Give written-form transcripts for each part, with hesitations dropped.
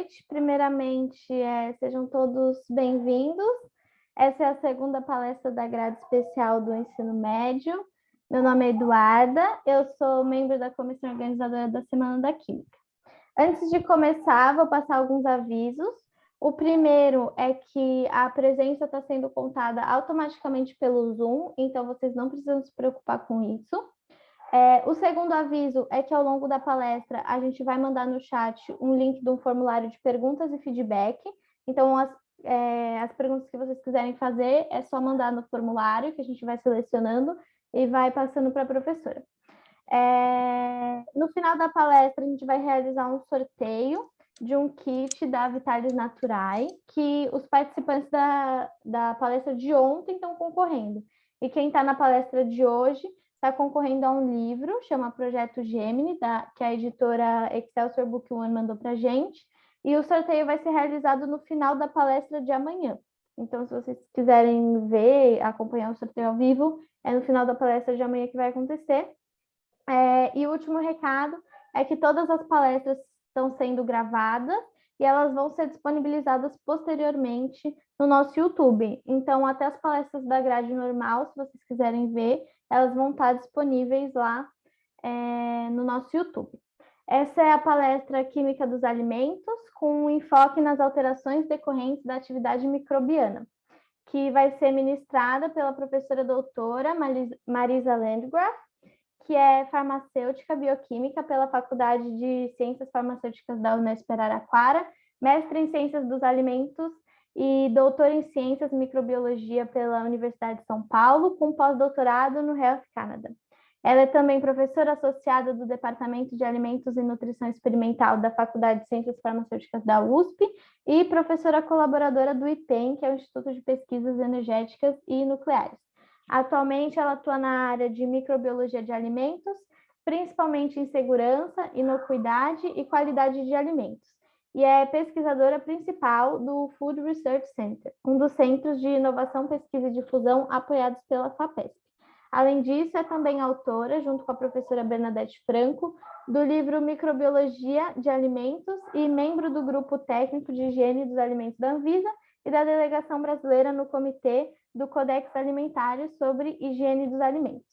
noite. Primeiramente, sejam todos bem-vindos. Essa é a segunda palestra da grade especial do ensino médio. Meu nome é Eduarda, eu sou membro da comissão organizadora da Semana da Química. Antes de começar, vou passar alguns avisos. O primeiro é que a presença está sendo contada automaticamente pelo Zoom, então vocês não precisam se preocupar com isso. O segundo aviso é que ao longo da palestra a gente vai mandar no chat um link de um formulário de perguntas e feedback. Então, as perguntas que vocês quiserem fazer é só mandar no formulário que a gente vai selecionando e vai passando para a professora. No final da palestra, a gente vai realizar um sorteio de um kit da Vitalis Naturae, que os participantes da palestra de ontem estão concorrendo. E quem está na palestra de hoje está concorrendo a um livro, chama Projeto Gemini, que a editora Excelsior Book One mandou para a gente, e o sorteio vai ser realizado no final da palestra de amanhã. Então, se vocês quiserem ver, acompanhar o sorteio ao vivo, é no final da palestra de amanhã que vai acontecer. E o último recado é que todas as palestras estão sendo gravadas e elas vão ser disponibilizadas posteriormente no nosso YouTube. Então, até as palestras da grade normal, se vocês quiserem ver, elas vão estar disponíveis lá no nosso YouTube. Essa é a palestra Química dos Alimentos, com um enfoque nas alterações decorrentes da atividade microbiana, que vai ser ministrada pela professora doutora Marisa Landgraf, que é farmacêutica bioquímica pela Faculdade de Ciências Farmacêuticas da Unesp Araraquara, mestre em Ciências dos Alimentos e doutora em Ciências e Microbiologia pela Universidade de São Paulo, com pós-doutorado no Health Canada. Ela é também professora associada do Departamento de Alimentos e Nutrição Experimental da Faculdade de Ciências Farmacêuticas da USP e professora colaboradora do IPEM, que é o Instituto de Pesquisas Energéticas e Nucleares. Atualmente, ela atua na área de microbiologia de alimentos, principalmente em segurança, inocuidade e qualidade de alimentos. E é pesquisadora principal do Food Research Center, um dos centros de inovação, pesquisa e difusão apoiados pela FAPESP. Além disso, é também autora, junto com a professora Bernadette Franco, do livro Microbiologia de Alimentos e membro do Grupo Técnico de Higiene dos Alimentos da Anvisa e da Delegação Brasileira no Comitê do Codex Alimentário sobre Higiene dos Alimentos.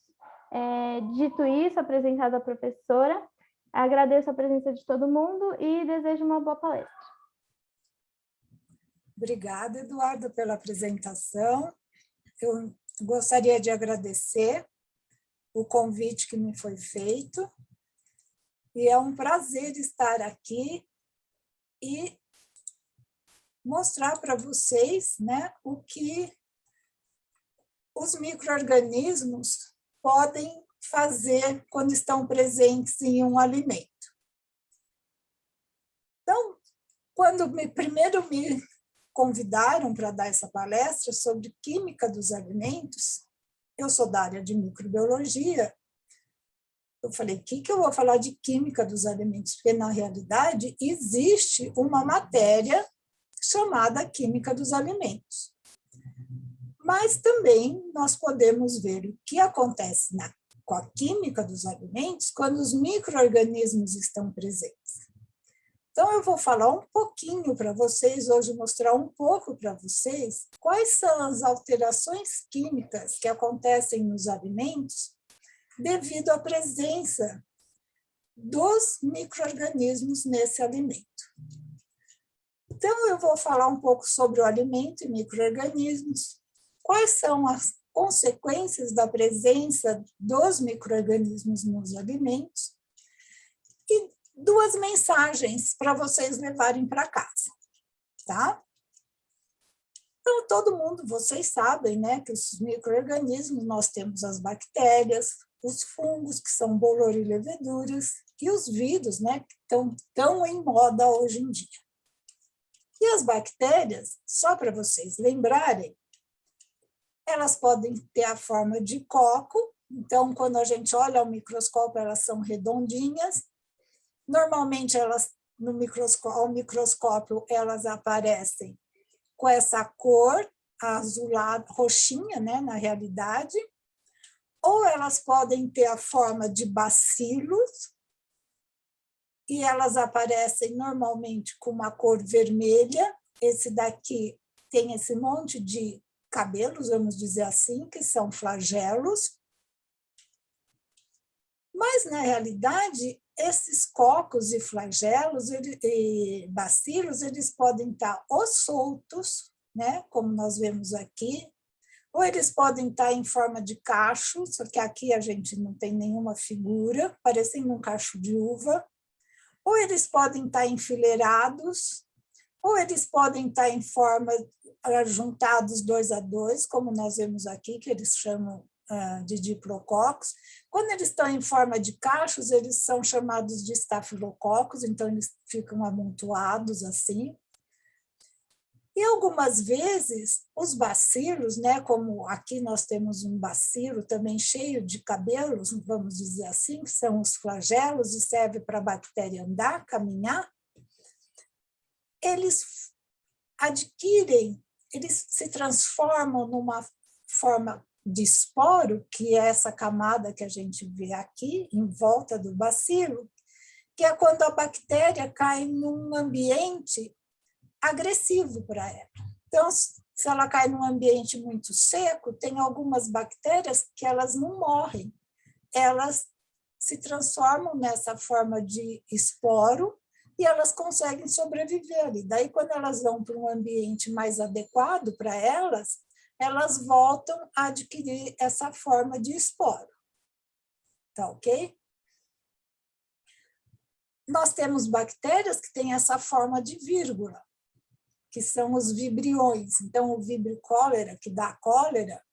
Dito isso, apresentada a professora, agradeço a presença de todo mundo e desejo uma boa palestra. Obrigada, Eduarda, pela apresentação. Eu gostaria de agradecer o convite que me foi feito e é um prazer estar aqui e mostrar para vocês, né, o que os micro-organismos podem fazer quando estão presentes em um alimento. Então, quando primeiro me convidaram para dar essa palestra sobre química dos alimentos, eu sou da área de microbiologia, eu falei, o que eu vou falar de química dos alimentos? Porque, na realidade, existe uma matéria chamada química dos alimentos. Mas também nós podemos ver o que acontece com a química dos alimentos quando os micro-organismos estão presentes. Então, eu vou falar um pouquinho para vocês, hoje mostrar um pouco para vocês quais são as alterações químicas que acontecem nos alimentos devido à presença dos micro-organismos nesse alimento. Então, eu vou falar um pouco sobre o alimento e micro-organismos, quais são as consequências da presença dos micro-organismos nos alimentos e duas mensagens para vocês levarem para casa, tá? Então, todo mundo, vocês sabem, né, que os micro-organismos, nós temos as bactérias, os fungos, que são bolor e leveduras, e os vírus, né, que estão tão em moda hoje em dia. E as bactérias, só para vocês lembrarem, elas podem ter a forma de coco, então, quando a gente olha ao microscópio, elas são redondinhas. Normalmente, elas, ao microscópio, elas aparecem com essa cor azulada, roxinha, né, na realidade, ou elas podem ter a forma de bacilos, e elas aparecem normalmente com uma cor vermelha. Esse daqui tem esse monte de cabelos, vamos dizer assim, que são flagelos. Mas, na realidade, esses cocos e flagelos e bacilos, eles podem estar ou soltos, né, como nós vemos aqui, ou eles podem estar em forma de cacho, só que aqui a gente não tem nenhuma figura, parecendo um cacho de uva, ou eles podem estar enfileirados, ou eles podem estar em forma juntados 2 a 2, como nós vemos aqui, que eles chamam de diplococos. Quando eles estão em forma de cachos, eles são chamados de estafilococos, então eles ficam amontoados assim. E algumas vezes os bacilos, né, como aqui nós temos um bacilo também cheio de cabelos, vamos dizer assim, que são os flagelos e serve para a bactéria andar, caminhar, eles adquirem, eles se transformam numa forma de esporo, que é essa camada que a gente vê aqui, em volta do bacilo, que é quando a bactéria cai num ambiente agressivo para ela. Então, se ela cai num ambiente muito seco, tem algumas bactérias que elas não morrem, elas se transformam nessa forma de esporo e elas conseguem sobreviver ali. Daí, quando elas vão para um ambiente mais adequado para elas, elas voltam a adquirir essa forma de esporo. Tá ok? Nós temos bactérias que têm essa forma de vírgula, que são os vibriões. Então, o vibrio cólera, que dá cólera,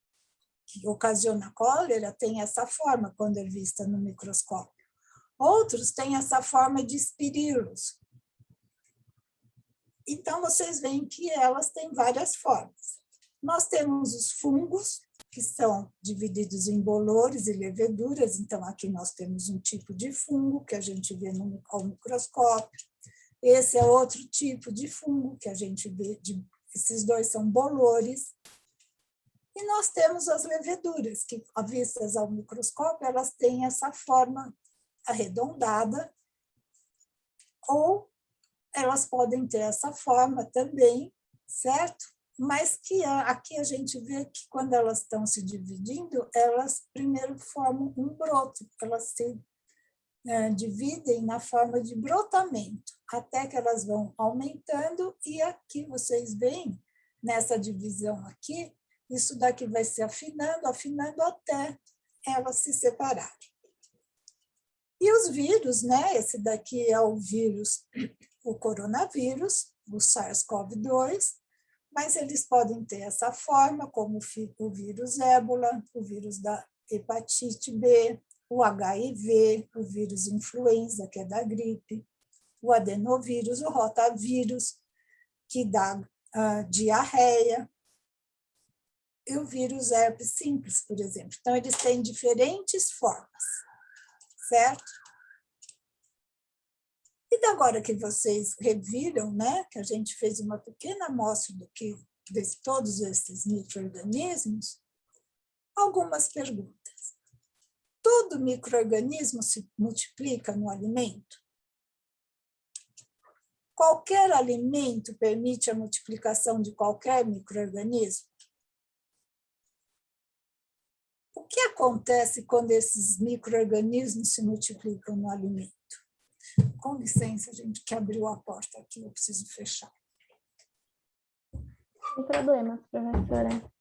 que ocasiona cólera, tem essa forma quando é vista no microscópio. Outros têm essa forma de espirilos. Então, vocês veem que elas têm várias formas. Nós temos os fungos, que são divididos em bolores e leveduras. Então, aqui nós temos um tipo de fungo que a gente vê ao microscópio. Esse é outro tipo de fungo que a gente vê, esses dois são bolores. E nós temos as leveduras, que, vistas ao microscópio, elas têm essa forma arredondada, ou elas podem ter essa forma também, certo? Mas que aqui a gente vê que quando elas estão se dividindo, elas primeiro formam um broto, elas se dividem na forma de brotamento, até que elas vão aumentando, e aqui vocês veem, nessa divisão aqui, isso daqui vai se afinando, afinando até elas se separarem. E os vírus, né? Esse daqui é o vírus, o coronavírus, o SARS-CoV-2, mas eles podem ter essa forma, como o vírus ébola, o vírus da hepatite B, o HIV, o vírus influenza, que é da gripe, o adenovírus, o rotavírus, que dá diarreia, e o vírus herpes simples, por exemplo. Então, eles têm diferentes formas, certo? E agora que vocês reviram, né, que a gente fez uma pequena amostra de todos esses micro-organismos, algumas perguntas. Todo micro-organismo se multiplica no alimento? Qualquer alimento permite a multiplicação de qualquer micro-organismo? O que acontece quando esses micro-organismos se multiplicam no alimento? Com licença, gente, que abriu a porta aqui, eu preciso fechar. Sem problemas, professora.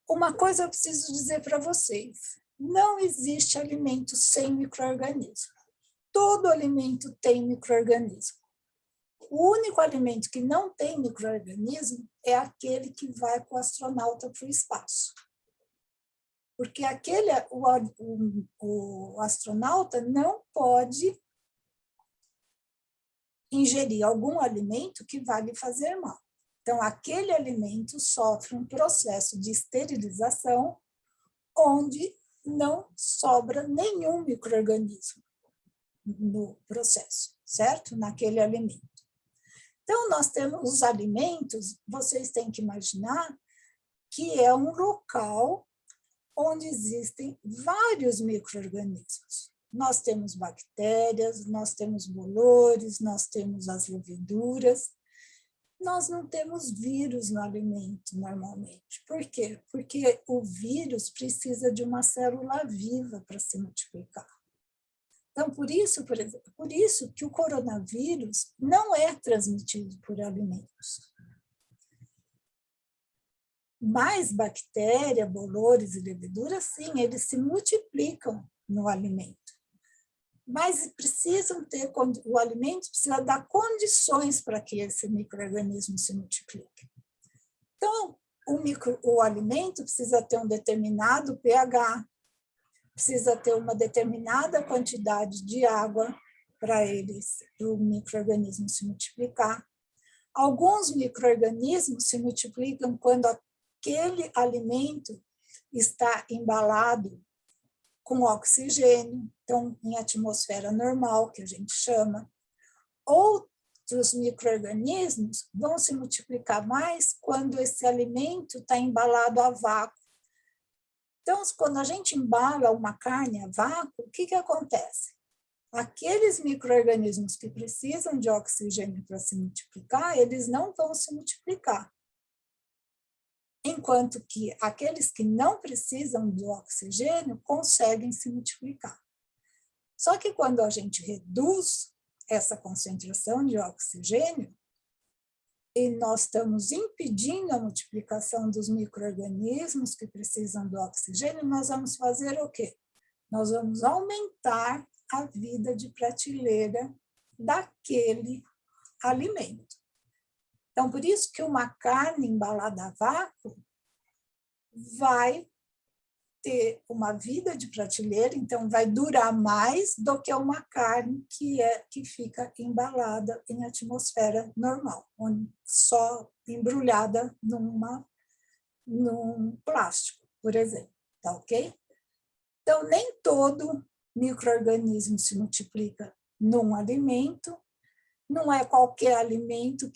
Uma coisa eu preciso dizer para vocês: não existe alimento sem micro-organismo. Todo alimento tem micro-organismo. O único alimento que não tem micro-organismo é aquele que vai com o astronauta para o espaço. Porque o astronauta não pode ingerir algum alimento que vai lhe fazer mal. Então, aquele alimento sofre um processo de esterilização onde não sobra nenhum micro-organismo no processo, certo? Naquele alimento. Então, nós temos os alimentos, vocês têm que imaginar que é um local onde existem vários micro-organismos. Nós temos bactérias, nós temos bolores, nós temos as leveduras. Nós não temos vírus no alimento normalmente. Por quê? Porque o vírus precisa de uma célula viva para se multiplicar. Então, por isso que o coronavírus não é transmitido por alimentos. Mas bactéria, bolores e leveduras, sim, eles se multiplicam no alimento. Mas o alimento precisa dar condições para que esse micro-organismo se multiplique. Então, o alimento precisa ter um determinado pH, precisa ter uma determinada quantidade de água para o micro-organismo se multiplicar. Alguns micro-organismos se multiplicam quando aquele alimento está embalado com oxigênio, então em atmosfera normal, que a gente chama. Outros micro-organismos vão se multiplicar mais quando esse alimento está embalado a vácuo. Então, quando a gente embala uma carne a vácuo, o que acontece? Aqueles micro-organismos que precisam de oxigênio para se multiplicar, eles não vão se multiplicar. Enquanto que aqueles que não precisam do oxigênio conseguem se multiplicar. Só que quando a gente reduz essa concentração de oxigênio, e nós estamos impedindo a multiplicação dos micro-organismos que precisam do oxigênio, nós vamos fazer o quê? Nós vamos aumentar a vida de prateleira daquele alimento. Então, por isso que uma carne embalada a vácuo vai ter uma vida de prateleira, então vai durar mais do que uma carne que fica embalada em atmosfera normal, só embrulhada num plástico, por exemplo, tá ok? Então, nem todo micro-organismo se multiplica num alimento, não é qualquer alimento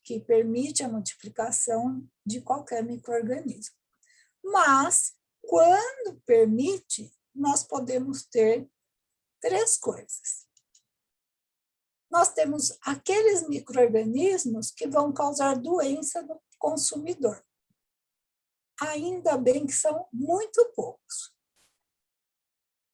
que permite a multiplicação de qualquer micro-organismo. Mas, quando permite, nós podemos ter 3 coisas. Nós temos aqueles micro-organismos que vão causar doença no consumidor. Ainda bem que são muito poucos.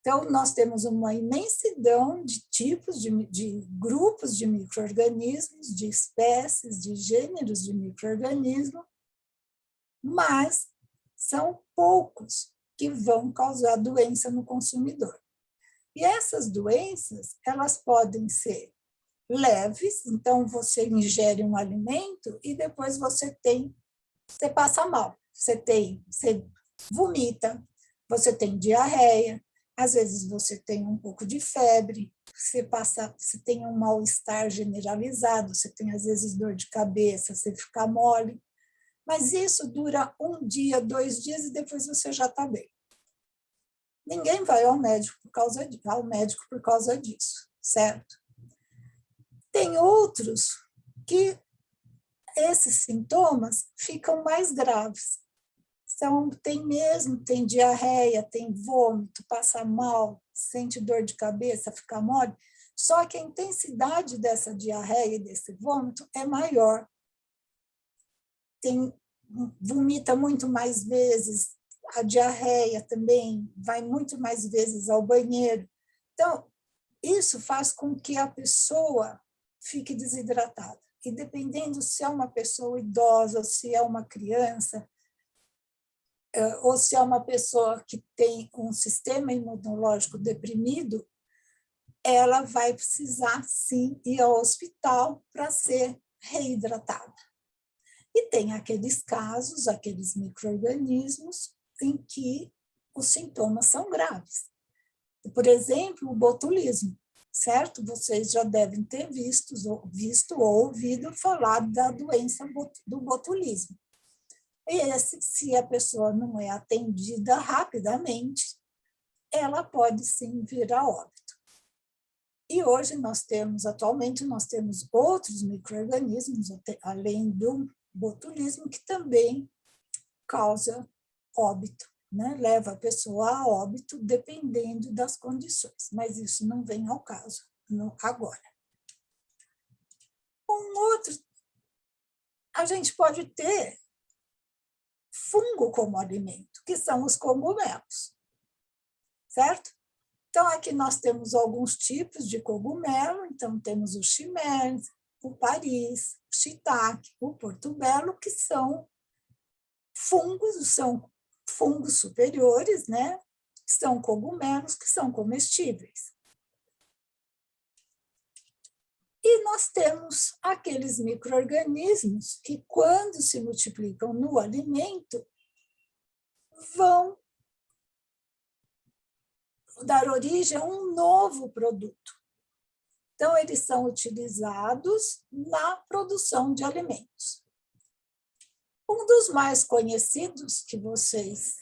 Então, nós temos uma imensidão de tipos, de grupos de micro-organismos, de espécies, de gêneros de micro-organismos, mas são poucos que vão causar doença no consumidor. E essas doenças, elas podem ser leves, então você ingere um alimento e depois você passa mal, você vomita, você tem diarreia, às vezes você tem um pouco de febre, você tem um mal-estar generalizado, você tem às vezes dor de cabeça, você fica mole, mas isso dura 1 dia, 2 dias e depois você já está bem. Ninguém vai ao médico por causa disso, certo? Tem outros que esses sintomas ficam mais graves. Então, tem diarreia, tem vômito, passa mal, sente dor de cabeça, fica mole, só que a intensidade dessa diarreia e desse vômito é maior. Vomita muito mais vezes, a diarreia também vai muito mais vezes ao banheiro. Então, isso faz com que a pessoa fique desidratada. E dependendo se é uma pessoa idosa, se é uma criança, ou se é uma pessoa que tem um sistema imunológico deprimido, ela vai precisar, sim, ir ao hospital para ser reidratada. E tem aqueles casos, aqueles micro-organismos em que os sintomas são graves. Por exemplo, o botulismo, certo? Vocês já devem ter visto ou ouvido falar da doença do botulismo. E se a pessoa não é atendida rapidamente, ela pode sim vir a óbito. E atualmente, nós temos outros micro-organismos, além do botulismo, que também causa óbito né? Leva a pessoa a óbito, dependendo das condições, mas isso não vem ao caso agora. A gente pode ter fungo como alimento, que são os cogumelos, certo? Então, aqui nós temos alguns tipos de cogumelo, então temos o chimerse, o paris, o shiitake, o portobello, que são fungos superiores, né? São cogumelos que são comestíveis. E nós temos aqueles micro-organismos que, quando se multiplicam no alimento, vão dar origem a um novo produto. Então, eles são utilizados na produção de alimentos. Um dos mais conhecidos, que vocês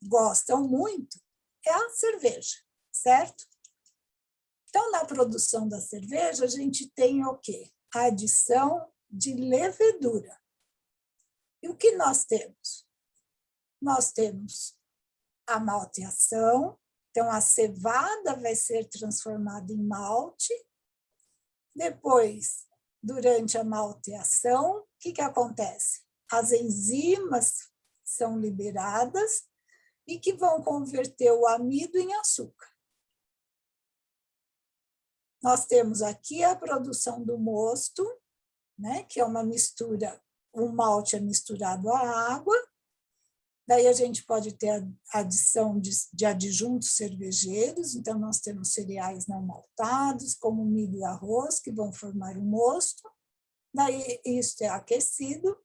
gostam muito, é a cerveja, certo? Então, na produção da cerveja, a gente tem o quê? A adição de levedura. E o que nós temos? Nós temos a malteação, então a cevada vai ser transformada em malte. Depois, durante a malteação, o que acontece? As enzimas são liberadas e que vão converter o amido em açúcar. Nós temos aqui a produção do mosto, né, que é uma mistura, o malte é misturado à água. Daí a gente pode ter a adição de adjuntos cervejeiros, então nós temos cereais não maltados, como milho e arroz, que vão formar o mosto. Daí isso é aquecido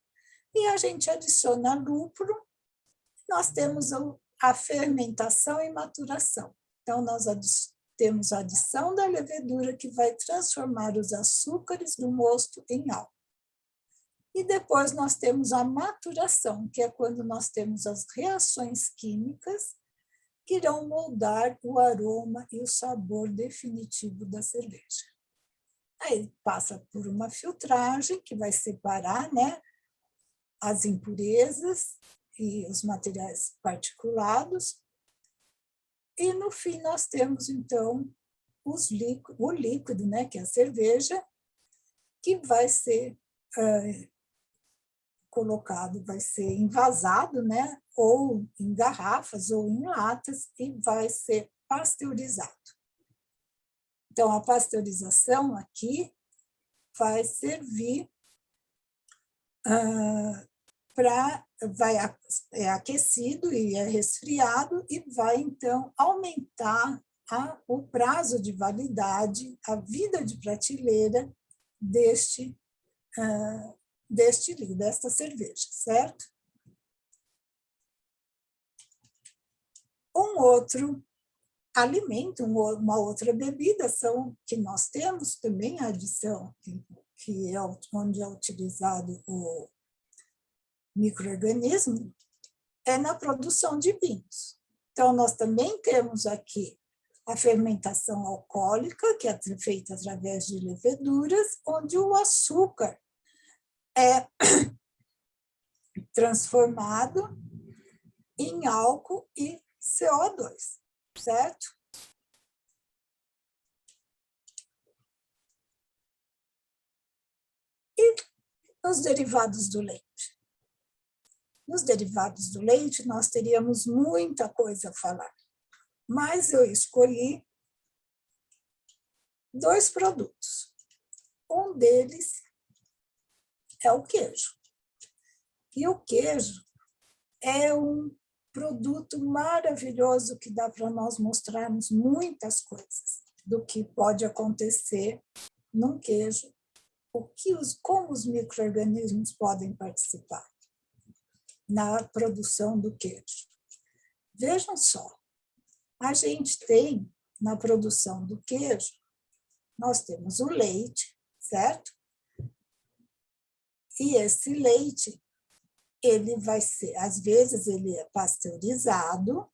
e a gente adiciona lúpulo. Nós temos a fermentação e maturação. Então nós temos a adição da levedura, que vai transformar os açúcares do mosto em álcool. E depois nós temos a maturação, que é quando nós temos as reações químicas que irão moldar o aroma e o sabor definitivo da cerveja. Aí passa por uma filtragem que vai separar, né, as impurezas e os materiais particulados. E no fim nós temos, então, o líquido, né, que é a cerveja, que vai ser colocado, vai ser envasado, né, ou em garrafas ou em latas, e vai ser pasteurizado. Então, a pasteurização aqui vai servir é aquecido e é resfriado e vai, então, aumentar o prazo de validade, a vida de prateleira desta cerveja, certo? Um outro alimento, uma outra bebida que nós temos também a adição, que é onde é utilizado o micro-organismo, é na produção de vinhos. Então, nós também temos aqui a fermentação alcoólica, que é feita através de leveduras, onde o açúcar é transformado em álcool e CO2, certo? E os derivados do leite? Nos derivados do leite, nós teríamos muita coisa a falar, mas eu escolhi 2 produtos. Um deles é o queijo. E o queijo é um produto maravilhoso que dá para nós mostrarmos muitas coisas do que pode acontecer num queijo, como os micro-organismos podem participar na produção do queijo. Vejam só, a gente tem, na produção do queijo, nós temos o leite, certo? E esse leite, ele vai ser, às vezes, ele é pasteurizado,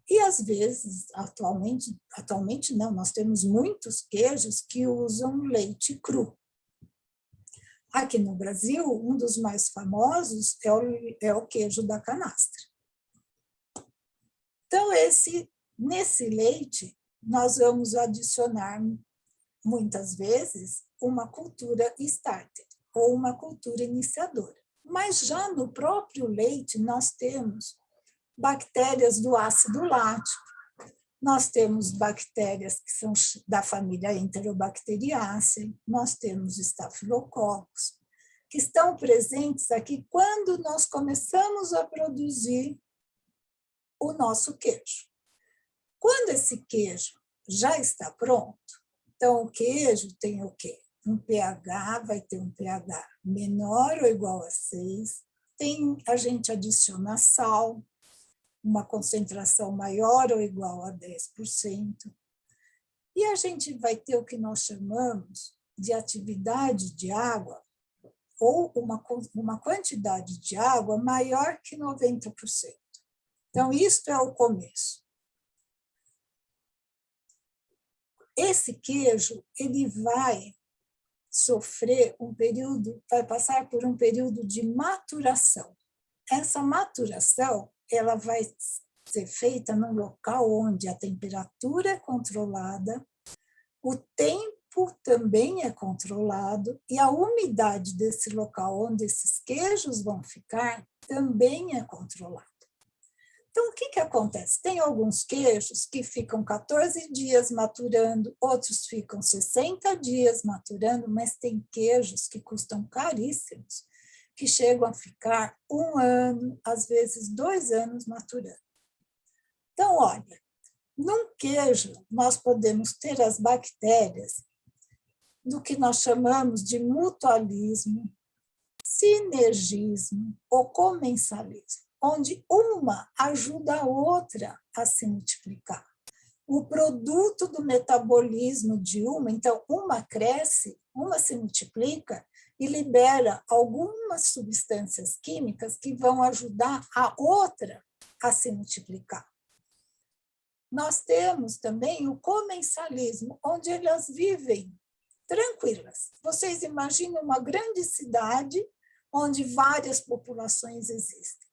e às vezes, atualmente não, nós temos muitos queijos que usam leite cru. Aqui no Brasil, um dos mais famosos é o queijo da canastra. Então, nesse leite, nós vamos adicionar, muitas vezes, uma cultura starter ou uma cultura iniciadora. Mas já no próprio leite, nós temos bactérias do ácido lático, nós temos bactérias que são da família Enterobacteriaceae, nós temos estafilococos, que estão presentes aqui quando nós começamos a produzir o nosso queijo. Quando esse queijo já está pronto, então o queijo tem o quê? Um pH, vai ter um pH menor ou igual a 6, a gente adiciona sal, uma concentração maior ou igual a 10%, e a gente vai ter o que nós chamamos de atividade de água, ou uma quantidade de água maior que 90%. Então, isso é o começo. Esse queijo, ele vai sofrer vai passar por um período de maturação. Essa maturação, ela vai ser feita num local onde a temperatura é controlada, o tempo também é controlado e a umidade desse local onde esses queijos vão ficar também é controlada. Então, o que acontece? Tem alguns queijos que ficam 14 dias maturando, outros ficam 60 dias maturando, mas tem queijos que custam caríssimos, que chegam a ficar 1 ano, às vezes 2 anos maturando. Então, olha, num queijo nós podemos ter as bactérias do que nós chamamos de mutualismo, sinergismo ou comensalismo, onde uma ajuda a outra a se multiplicar. O produto do metabolismo de então, uma cresce, uma se multiplica e libera algumas substâncias químicas que vão ajudar a outra a se multiplicar. Nós temos também o comensalismo, onde elas vivem tranquilas. Vocês imaginem uma grande cidade onde várias populações existem.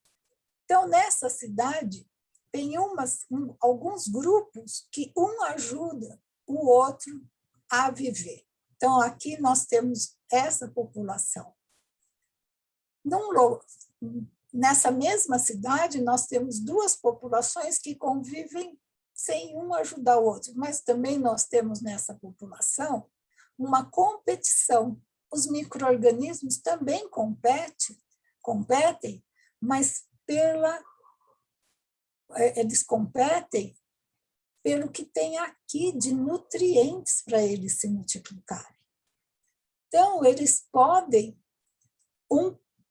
Então, nessa cidade, tem alguns grupos que um ajuda o outro a viver. Então, aqui nós temos essa população. Nessa mesma cidade, nós temos 2 populações que convivem sem um ajudar o outro, mas também nós temos nessa população uma competição. Os micro-organismos também competem, mas eles competem pelo que tem aqui de nutrientes para eles se multiplicarem. Então, eles podem,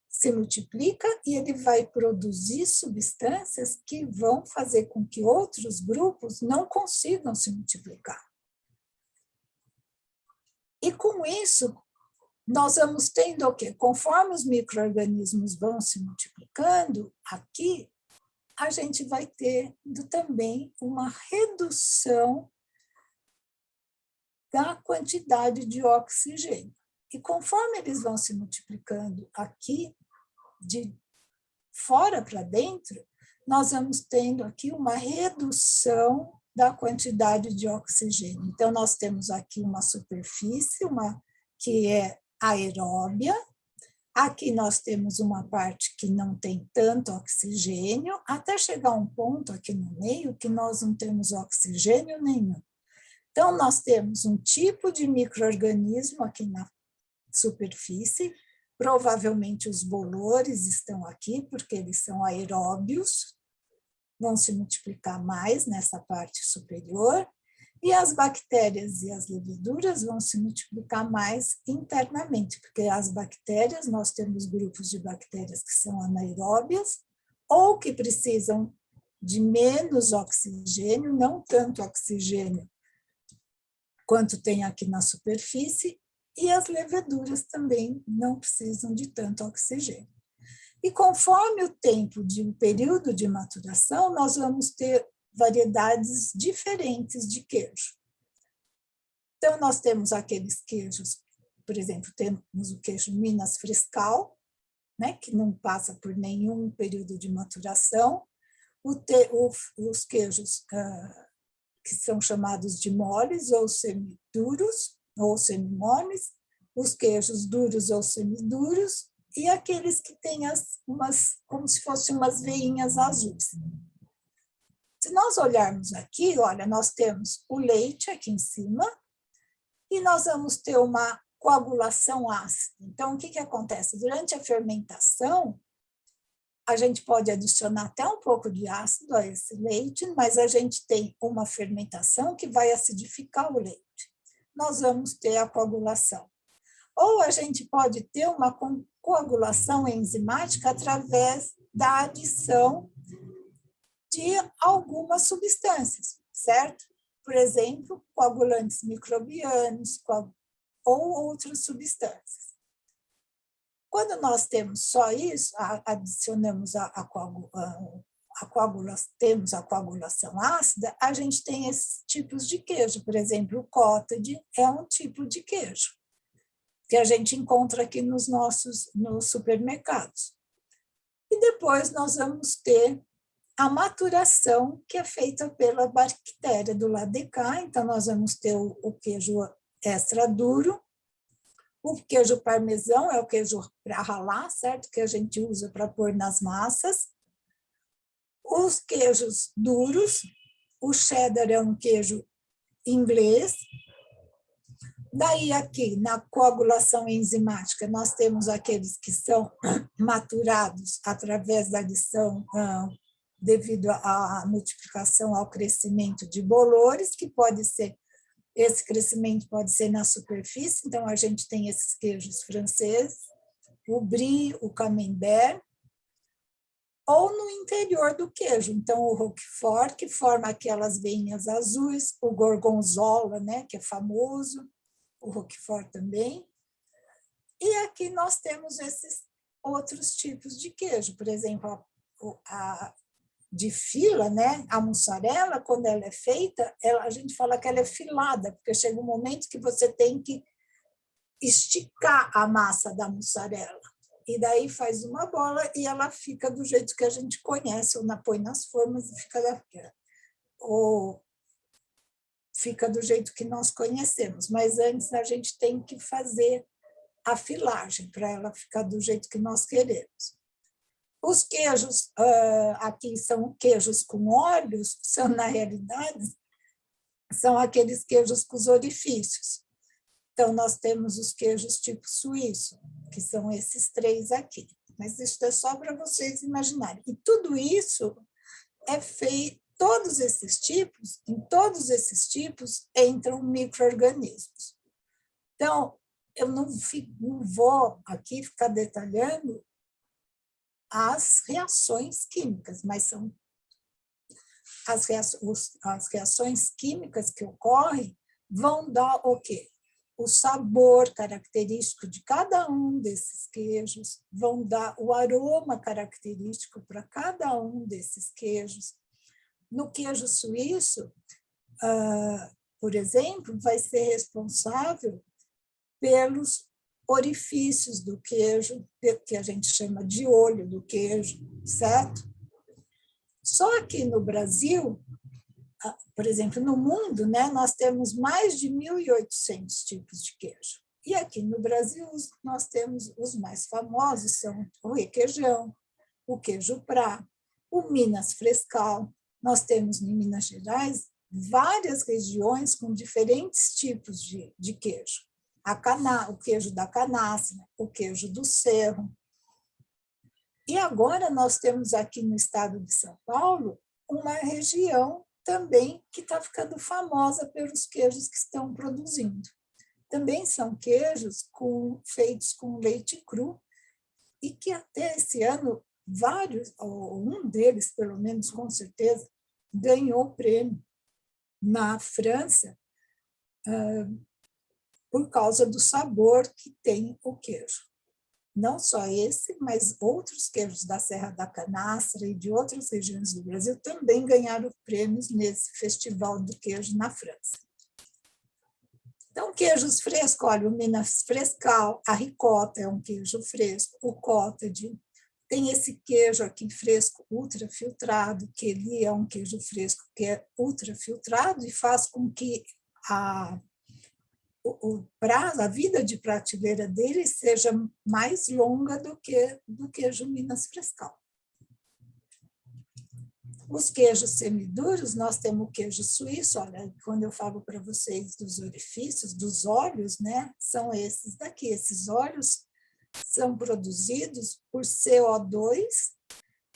se multiplica e ele vai produzir substâncias que vão fazer com que outros grupos não consigam se multiplicar. E com isso, nós vamos tendo o quê? Conforme os micro-organismos vão se multiplicando, aqui a gente vai tendo também uma redução da quantidade de oxigênio. E conforme eles vão se multiplicando aqui, de fora para dentro, nós vamos tendo aqui uma redução da quantidade de oxigênio. Então, nós temos aqui uma superfície, que é aeróbia. Aqui nós temos uma parte que não tem tanto oxigênio, até chegar a um ponto aqui no meio que nós não temos oxigênio nenhum. Então, nós temos um tipo de micro-organismo aqui na superfície, provavelmente os bolores estão aqui, porque eles são aeróbios, vão se multiplicar mais nessa parte superior, e as bactérias e as leveduras vão se multiplicar mais internamente, porque as bactérias, nós temos grupos de bactérias que são anaeróbias, ou que precisam de menos oxigênio, não tanto oxigênio quanto tem aqui na superfície, e as leveduras também não precisam de tanto oxigênio. E conforme o tempo de um período de maturação, nós vamos ter variedades diferentes de queijo. Então, nós temos aqueles queijos por exemplo, temos o queijo Minas Frescal, né, que não passa por nenhum período de maturação, os queijos que são chamados de moles ou semiduros ou semimoles, os queijos duros ou semiduros e aqueles que têm como se fossem umas veinhas azuis. Se nós olharmos aqui, olha, nós temos o leite aqui em cima e nós vamos ter uma coagulação ácida. Então, o que acontece? Durante a fermentação, a gente pode adicionar até um pouco de ácido a esse leite, mas a gente tem uma fermentação que vai acidificar o leite. Nós vamos ter a coagulação. Ou a gente pode ter uma coagulação enzimática através da adição de algumas substâncias, certo? Por exemplo, coagulantes microbianos ou outras substâncias. Quando nós temos só isso, adicionamos temos a coagulação ácida, a gente tem esses tipos de queijo. Por exemplo, o cottage é um tipo de queijo que a gente encontra aqui nos supermercados. E depois nós vamos ter a maturação, que é feita pela bactéria do lado de cá. Então, nós vamos ter o queijo extra duro. O queijo parmesão é o queijo para ralar, certo? Que a gente usa para pôr nas massas. Os queijos duros, o cheddar é um queijo inglês. Daí aqui, na coagulação enzimática, nós temos aqueles que são maturados através da adição devido à multiplicação, ao crescimento de bolores, que pode ser, esse crescimento pode ser na superfície, então a gente tem esses queijos franceses, o brie, o camembert, ou no interior do queijo, então o roquefort, que forma aquelas veinhas azuis, o gorgonzola, né, que é famoso, o roquefort também, e aqui nós temos esses outros tipos de queijo, por exemplo, a de fila, né? A mussarela, quando ela é feita, a gente fala que ela é filada, porque chega um momento que você tem que esticar a massa da mussarela. E daí faz uma bola e ela fica do jeito que a gente conhece, ou põe nas formas e fica do jeito que nós conhecemos. Mas antes a gente tem que fazer a filagem para ela ficar do jeito que nós queremos. Os queijos aqui são queijos com óleos, são, na realidade, são aqueles queijos com os orifícios. Então, nós temos os queijos tipo suíço, que são esses três aqui. Mas isso é só para vocês imaginarem. E tudo isso é feito, em todos esses tipos entram micro-organismos. Então, eu não vou aqui ficar detalhando as reações químicas, mas são as reações químicas que ocorrem vão dar o quê? O sabor característico de cada um desses queijos, vão dar o aroma característico para cada um desses queijos. No queijo suíço, por exemplo, vai ser responsável pelos orifícios do queijo, que a gente chama de olho do queijo, certo? Só aqui no Brasil, por exemplo, no mundo, né, nós temos mais de 1.800 tipos de queijo. E aqui no Brasil, nós temos os mais famosos, são o requeijão, o queijo Prá, o Minas Frescal. Nós temos, em Minas Gerais, várias regiões com diferentes tipos de queijo. O queijo da canastra, o queijo do cerro. E agora nós temos aqui no estado de São Paulo uma região também que está ficando famosa pelos queijos que estão produzindo. Também são queijos feitos com leite cru e que até esse ano ou um deles, pelo menos com certeza, ganhou o prêmio na França, por causa do sabor que tem o queijo. Não só esse, mas outros queijos da Serra da Canastra e de outras regiões do Brasil também ganharam prêmios nesse Festival do Queijo na França. Então, queijos frescos, olha, o Minas Frescal, a ricota é um queijo fresco, o cottage, tem esse queijo aqui fresco ultrafiltrado, que ele é um queijo fresco que é ultrafiltrado e faz com que o prazo, a vida de prateleira dele seja mais longa do queijo Minas Frescal. Os queijos semiduros, nós temos o queijo suíço, olha, quando eu falo para vocês dos orifícios, dos óleos, né, são esses daqui. Esses óleos são produzidos por CO2,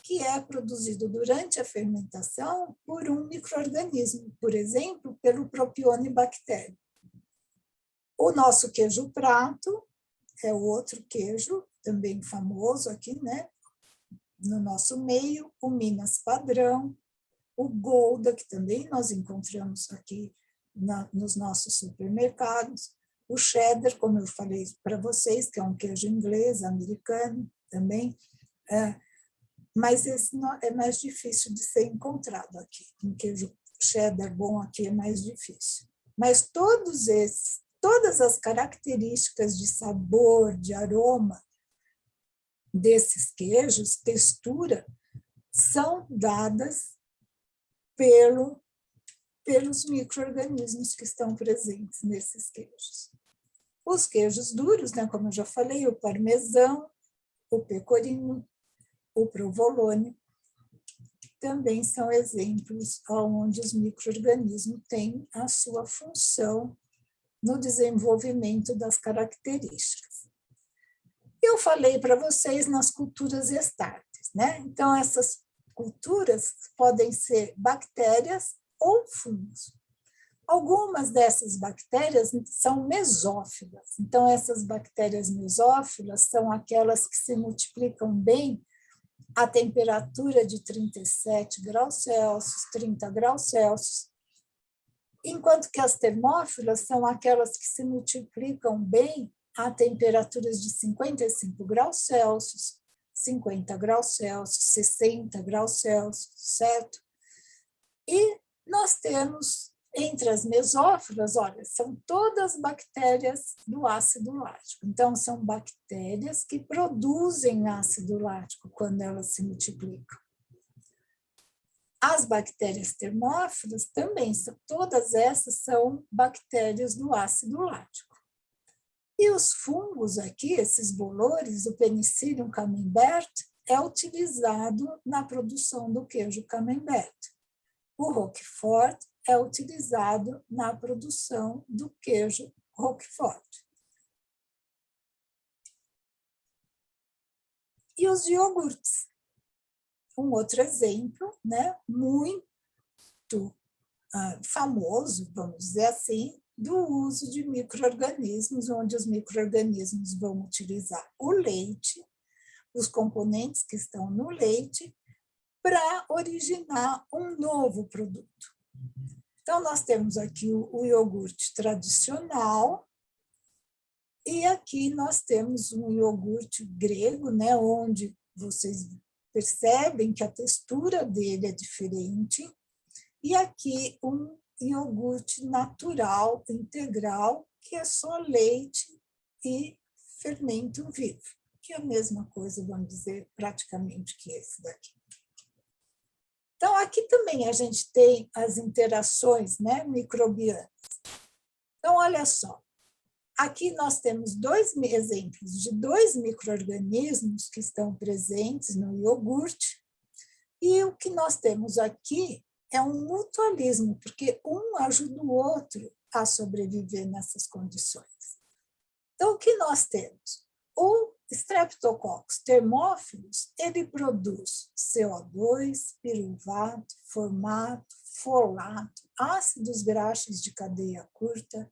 que é produzido durante a fermentação por um micro-organismo, por exemplo, pelo Propionibacterium. O nosso queijo prato é outro queijo, também famoso aqui, né? No nosso meio, o Minas Padrão, o Gouda, que também nós encontramos aqui nos nossos supermercados, o cheddar, como eu falei para vocês, que é um queijo inglês, americano também, mas esse é mais difícil de ser encontrado aqui. Um queijo cheddar bom aqui é mais difícil. Mas todas as características de sabor, de aroma desses queijos, textura, são dadas pelos micro-organismos que estão presentes nesses queijos. Os queijos duros, né, como eu já falei, o parmesão, o pecorino, o provolone, também são exemplos onde os micro-organismos têm a sua função no desenvolvimento das características. Eu falei para vocês nas culturas estáveis, né? Então, essas culturas podem ser bactérias ou fungos. Algumas dessas bactérias são mesófilas. Então, essas bactérias mesófilas são aquelas que se multiplicam bem a temperatura de 37 graus Celsius, 30 graus Celsius, enquanto que as termófilas são aquelas que se multiplicam bem a temperaturas de 55 graus Celsius, 50 graus Celsius, 60 graus Celsius, certo? E nós temos, entre as mesófilas, olha, são todas bactérias do ácido lático. Então, são bactérias que produzem ácido lático quando elas se multiplicam. As bactérias termófilas também, todas essas são bactérias do ácido lático. E os fungos aqui, esses bolores, o Penicillium camembert, é utilizado na produção do queijo camembert. O Roquefort é utilizado na produção do queijo Roquefort. E os iogurtes. Um outro exemplo, né, muito famoso, vamos dizer assim, do uso de micro-organismos, onde os micro-organismos vão utilizar o leite, os componentes que estão no leite, para originar um novo produto. Então, nós temos aqui o iogurte tradicional, e aqui nós temos um iogurte grego, né, onde vocês percebem que a textura dele é diferente, e aqui um iogurte natural, integral, que é só leite e fermento vivo, que é a mesma coisa, vamos dizer, praticamente que esse daqui. Então, aqui também a gente tem as interações, né, microbianas. Então, olha só, aqui nós temos dois exemplos de dois micro-organismos que estão presentes no iogurte, e o que nós temos aqui é um mutualismo, porque um ajuda o outro a sobreviver nessas condições. Então, o que nós temos? O Streptococcus thermophilus, ele produz CO2, piruvato, formato, folato, ácidos graxos de cadeia curta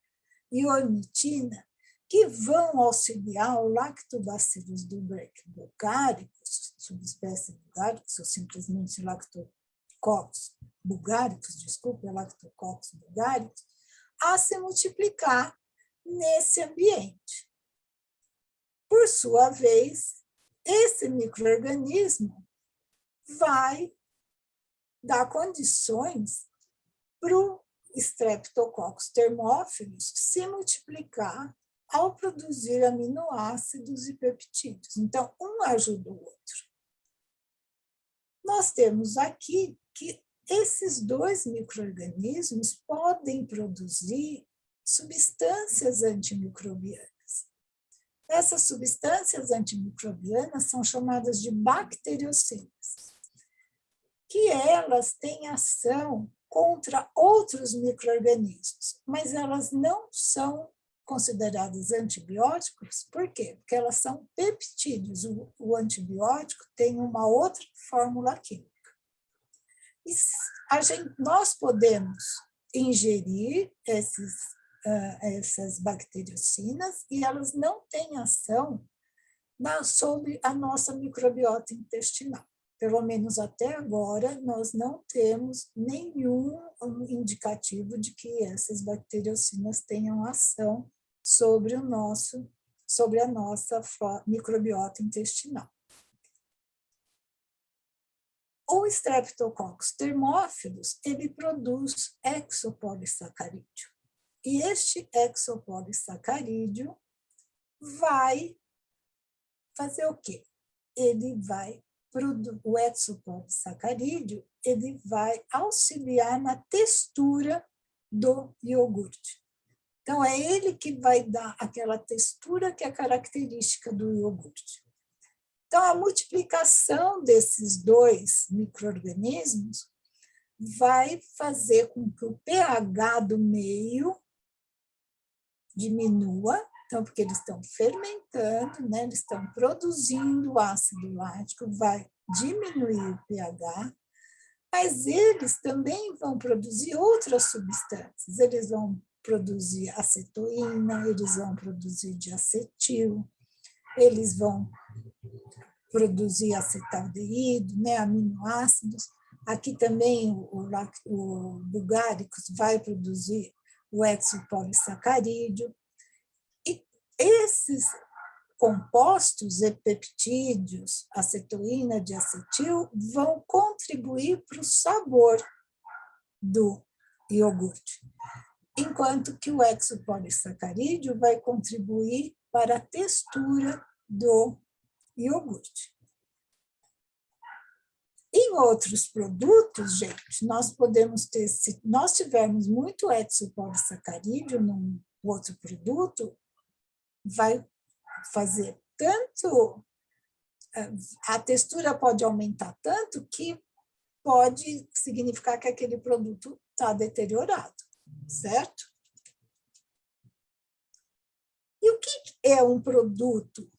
e ornitina, que vão auxiliar o Lactobacillus bulgaricus, subespécie bulgaricus, ou simplesmente Lactococcus bulgaricus, Lactococcus bulgaricus, a se multiplicar nesse ambiente. Por sua vez, esse micro-organismo vai dar condições para o Streptococcus thermophilus se multiplicar ao produzir aminoácidos e peptídeos. Então, um ajuda o outro. Nós temos aqui que esses dois micro-organismos podem produzir substâncias antimicrobianas. Essas substâncias antimicrobianas são chamadas de bacteriocinas, que elas têm ação contra outros micro-organismos, mas elas não são consideradas antibióticos. Por quê? Porque elas são peptídeos. O antibiótico tem uma outra fórmula química. E nós podemos ingerir essas bacteriocinas e elas não têm ação sobre a nossa microbiota intestinal. Pelo menos até agora, nós não temos nenhum indicativo de que essas bacteriocinas tenham ação sobre a nossa microbiota intestinal. O Streptococcus thermophilus, ele produz hexapolissacarídeo. E este hexapolissacarídeo vai fazer o quê? O hexapolissacarídeo, ele vai auxiliar na textura do iogurte. Então, é ele que vai dar aquela textura que é característica do iogurte. Então, a multiplicação desses dois micro-organismos vai fazer com que o pH do meio diminua, então, porque eles estão fermentando, né? Eles estão produzindo ácido lático, vai diminuir o pH, mas eles também vão produzir outras substâncias. Eles vão produzir acetoína, eles vão produzir diacetil, eles vão produzir acetaldeído, né? Aminoácidos. Aqui também o bulgaricus vai produzir o hexapolissacarídeo. E esses compostos peptídeos, acetoína, diacetil, vão contribuir para o sabor do iogurte, enquanto que o hexapolissacarídeo vai contribuir para a textura do iogurte. Em outros produtos, gente, nós podemos ter, se nós tivermos muito hexapolissacarídeo num outro produto, vai fazer tanto, a textura pode aumentar tanto que pode significar que aquele produto está deteriorado, certo? E o que é um produto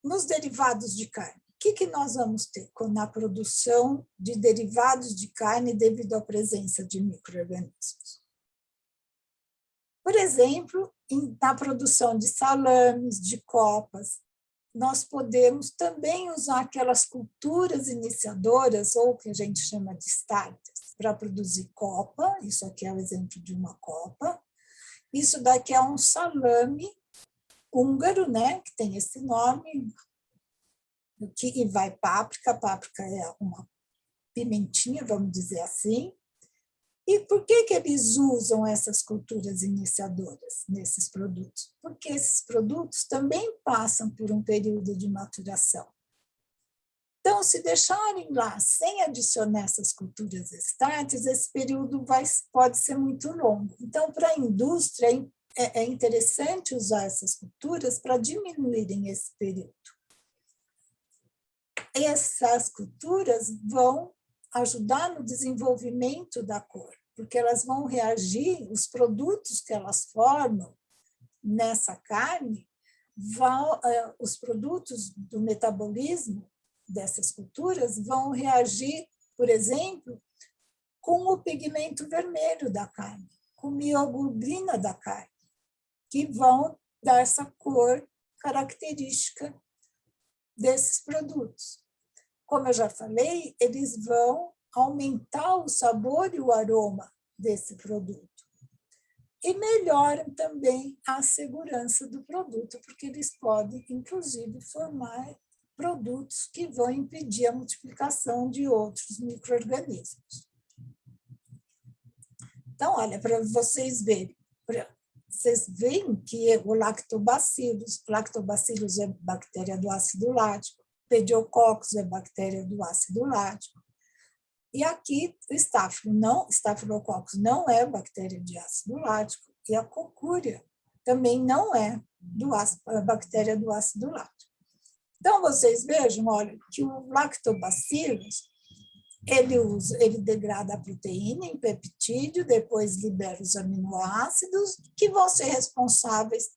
nos derivados de carne? O que nós vamos ter na produção de derivados de carne devido à presença de micro-organismos? Por exemplo, na produção de salames, de copas, nós podemos também usar aquelas culturas iniciadoras, ou que a gente chama de starters, para produzir copa. Isso aqui é o exemplo de uma copa. Isso daqui é um salame húngaro, né, que tem esse nome, que vai páprica. Páprica é uma pimentinha, vamos dizer assim. E por que eles usam essas culturas iniciadoras nesses produtos? Porque esses produtos também passam por um período de maturação. Então, se deixarem lá sem adicionar essas culturas starters, esse período pode ser muito longo. Então, para a indústria, é interessante usar essas culturas para diminuírem esse período. Essas culturas vão ajudar no desenvolvimento da cor, porque elas vão reagir, os produtos que elas formam nessa carne, os produtos do metabolismo dessas culturas vão reagir, por exemplo, com o pigmento vermelho da carne, com a mioglobina da carne, que vão dar essa cor característica desses produtos. Como eu já falei, eles vão aumentar o sabor e o aroma desse produto. E melhoram também a segurança do produto, porque eles podem, inclusive, formar produtos que vão impedir a multiplicação de outros micro-organismos. Então, olha, para vocês verem, vocês veem que o lactobacillus é bactéria do ácido lático, pediococcus é bactéria do ácido lático, e aqui o estafilococcus não é bactéria de ácido lático, e a cocúria também não é bactéria do ácido lático. Então, vocês vejam, olha, que o lactobacillus, ele degrada a proteína em peptídeo, depois libera os aminoácidos, que vão ser responsáveis.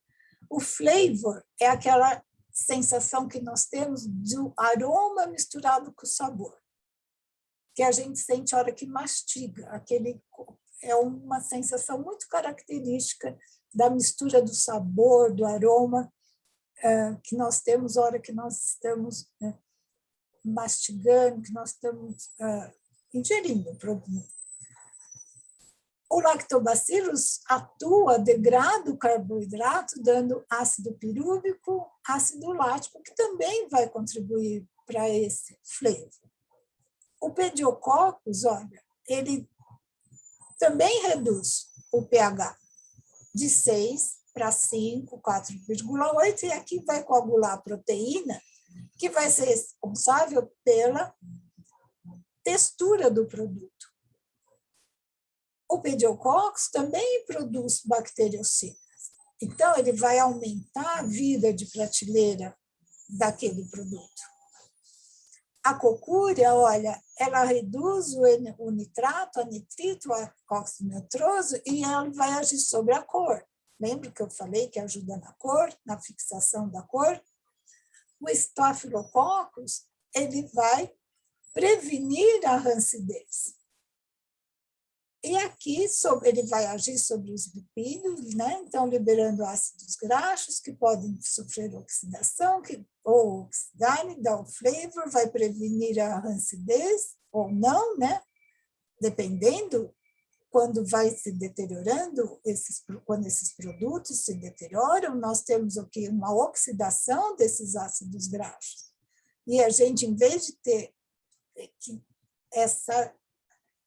O flavor é aquela sensação que nós temos do aroma misturado com o sabor, que a gente sente a hora que mastiga. É uma sensação muito característica da mistura do sabor, do aroma, que nós temos a hora que nós estamos mastigando, que nós estamos ingerindo o produto. O lactobacillus atua, degrada o carboidrato, dando ácido pirúvico, ácido lático, que também vai contribuir para esse flavor. O pediococcus, olha, ele também reduz o pH de 6 para 5, 4,8, e aqui vai coagular a proteína, que vai ser responsável pela textura do produto. O pediococcus também produz bacteriocinas, então ele vai aumentar a vida de prateleira daquele produto. A cocúria, olha, ela reduz o nitrato, a nitrito, a óxido nitroso, e ela vai agir sobre a cor. Lembra que eu falei que ajuda na cor, na fixação da cor? O estafilococcus, ele vai prevenir a rancidez. E aqui ele vai agir sobre os lipídios, né? Então liberando ácidos graxos que podem sofrer oxidação, ou oxidarem, dar o flavor, vai prevenir a rancidez ou não, né? Dependendo quando vai se deteriorando, quando esses produtos se deterioram, nós temos o quê? Uma oxidação desses ácidos graxos. E a gente, em vez de ter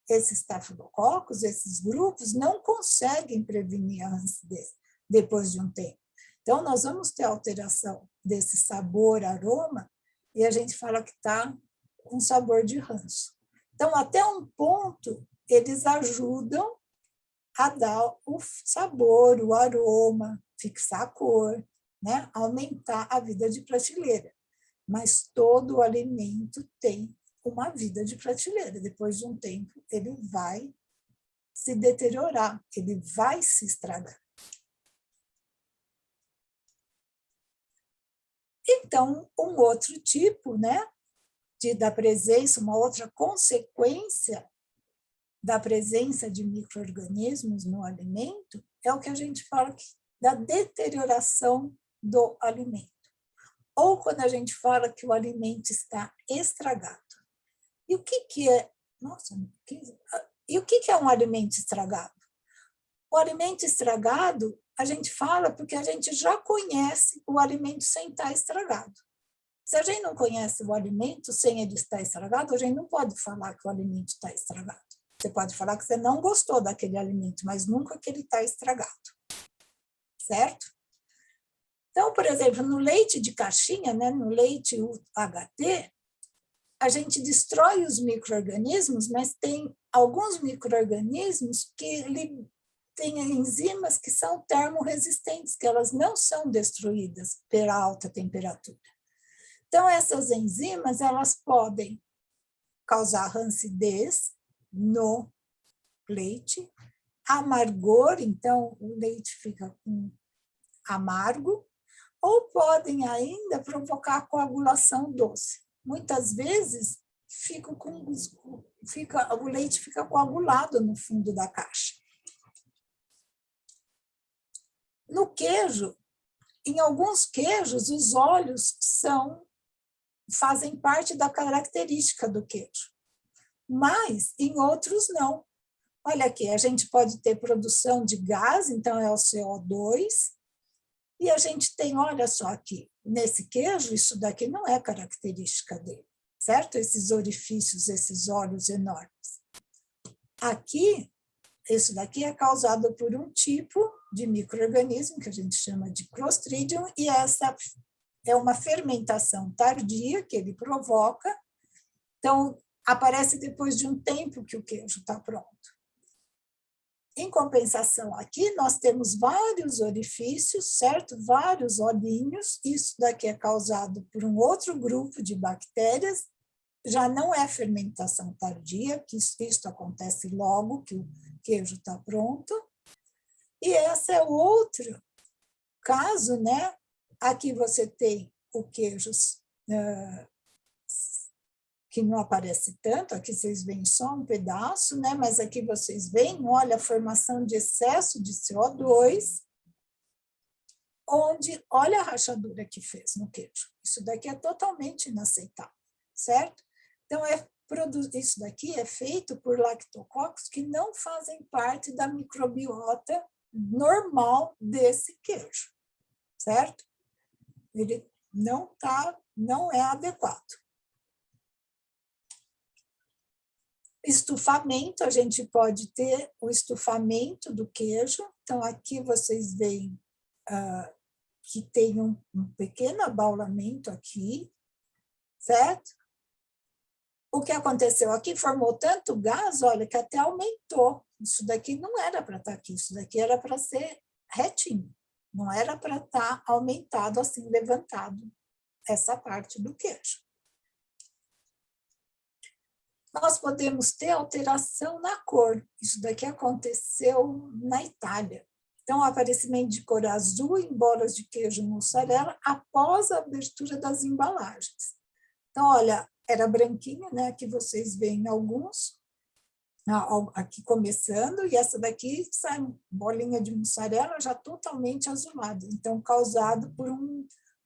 esses estafilococcus, esses grupos, não conseguem prevenir a rancidez depois de um tempo. Então, nós vamos ter alteração desse sabor, aroma, e a gente fala que está com sabor de ranço. Então, até um ponto, eles ajudam a dar o sabor, o aroma, fixar a cor, né? Aumentar a vida de prateleira. Mas todo o alimento tem uma vida de prateleira. Depois de um tempo, ele vai se deteriorar, ele vai se estragar. Então, um outro tipo, né, da presença, uma outra consequência da presença de micro-organismos no alimento é o que a gente fala da deterioração do alimento. Ou quando a gente fala que o alimento está estragado. E o que é? E o que é um alimento estragado? O alimento estragado, a gente fala porque a gente já conhece o alimento sem estar estragado. Se a gente não conhece o alimento sem ele estar estragado, a gente não pode falar que o alimento está estragado. Você pode falar que você não gostou daquele alimento, mas nunca que ele está estragado. Certo? Então, por exemplo, no leite de caixinha, né, no leite UHT, a gente destrói os micro-organismos, mas tem alguns micro-organismos que têm enzimas que são termorresistentes, que elas não são destruídas pela alta temperatura. Então, essas enzimas, elas podem causar rancidez no leite, amargor, então o leite fica amargo, ou podem ainda provocar coagulação doce. Muitas vezes o leite fica coagulado no fundo da caixa. No queijo, em alguns queijos, os óleos fazem parte da característica do queijo, mas em outros não. Olha aqui, a gente pode ter produção de gás, então é o CO2, e a gente tem, olha só aqui, nesse queijo, isso daqui não é característica dele, certo? Esses orifícios, esses olhos enormes. Aqui isso daqui é causado por um tipo de micro-organismo, que a gente chama de Clostridium, e essa é uma fermentação tardia que ele provoca. Então, aparece depois de um tempo que o queijo está pronto. Em compensação, aqui nós temos vários orifícios, certo? Vários olhinhos. Isso daqui é causado por um outro grupo de bactérias. Já não é fermentação tardia, que isso acontece logo que o queijo está pronto. E esse é outro caso, né? Aqui você tem o queijo que não aparece tanto, aqui vocês veem só um pedaço, né? Mas aqui vocês veem, olha, a formação de excesso de CO2, onde, olha a rachadura que fez no queijo. Isso daqui é totalmente inaceitável, certo? Então, isso daqui é feito por lactococcus que não fazem parte da microbiota normal desse queijo, certo? Ele não é adequado. Estufamento, a gente pode ter o estufamento do queijo. Então, aqui vocês veem que tem um pequeno abaulamento aqui, certo? O que aconteceu aqui formou tanto gás, olha, que até aumentou. Isso daqui não era para estar aqui, isso daqui era para ser retinho. Não era para estar aumentado, assim, levantado, essa parte do queijo. Nós podemos ter alteração na cor. Isso daqui aconteceu na Itália. Então, o aparecimento de cor azul em bolas de queijo mussarela após a abertura das embalagens. Então, olha, era branquinho, né? Aqui vocês veem alguns, aqui começando, e essa daqui sai bolinha de mussarela já totalmente azulada. Então, causado por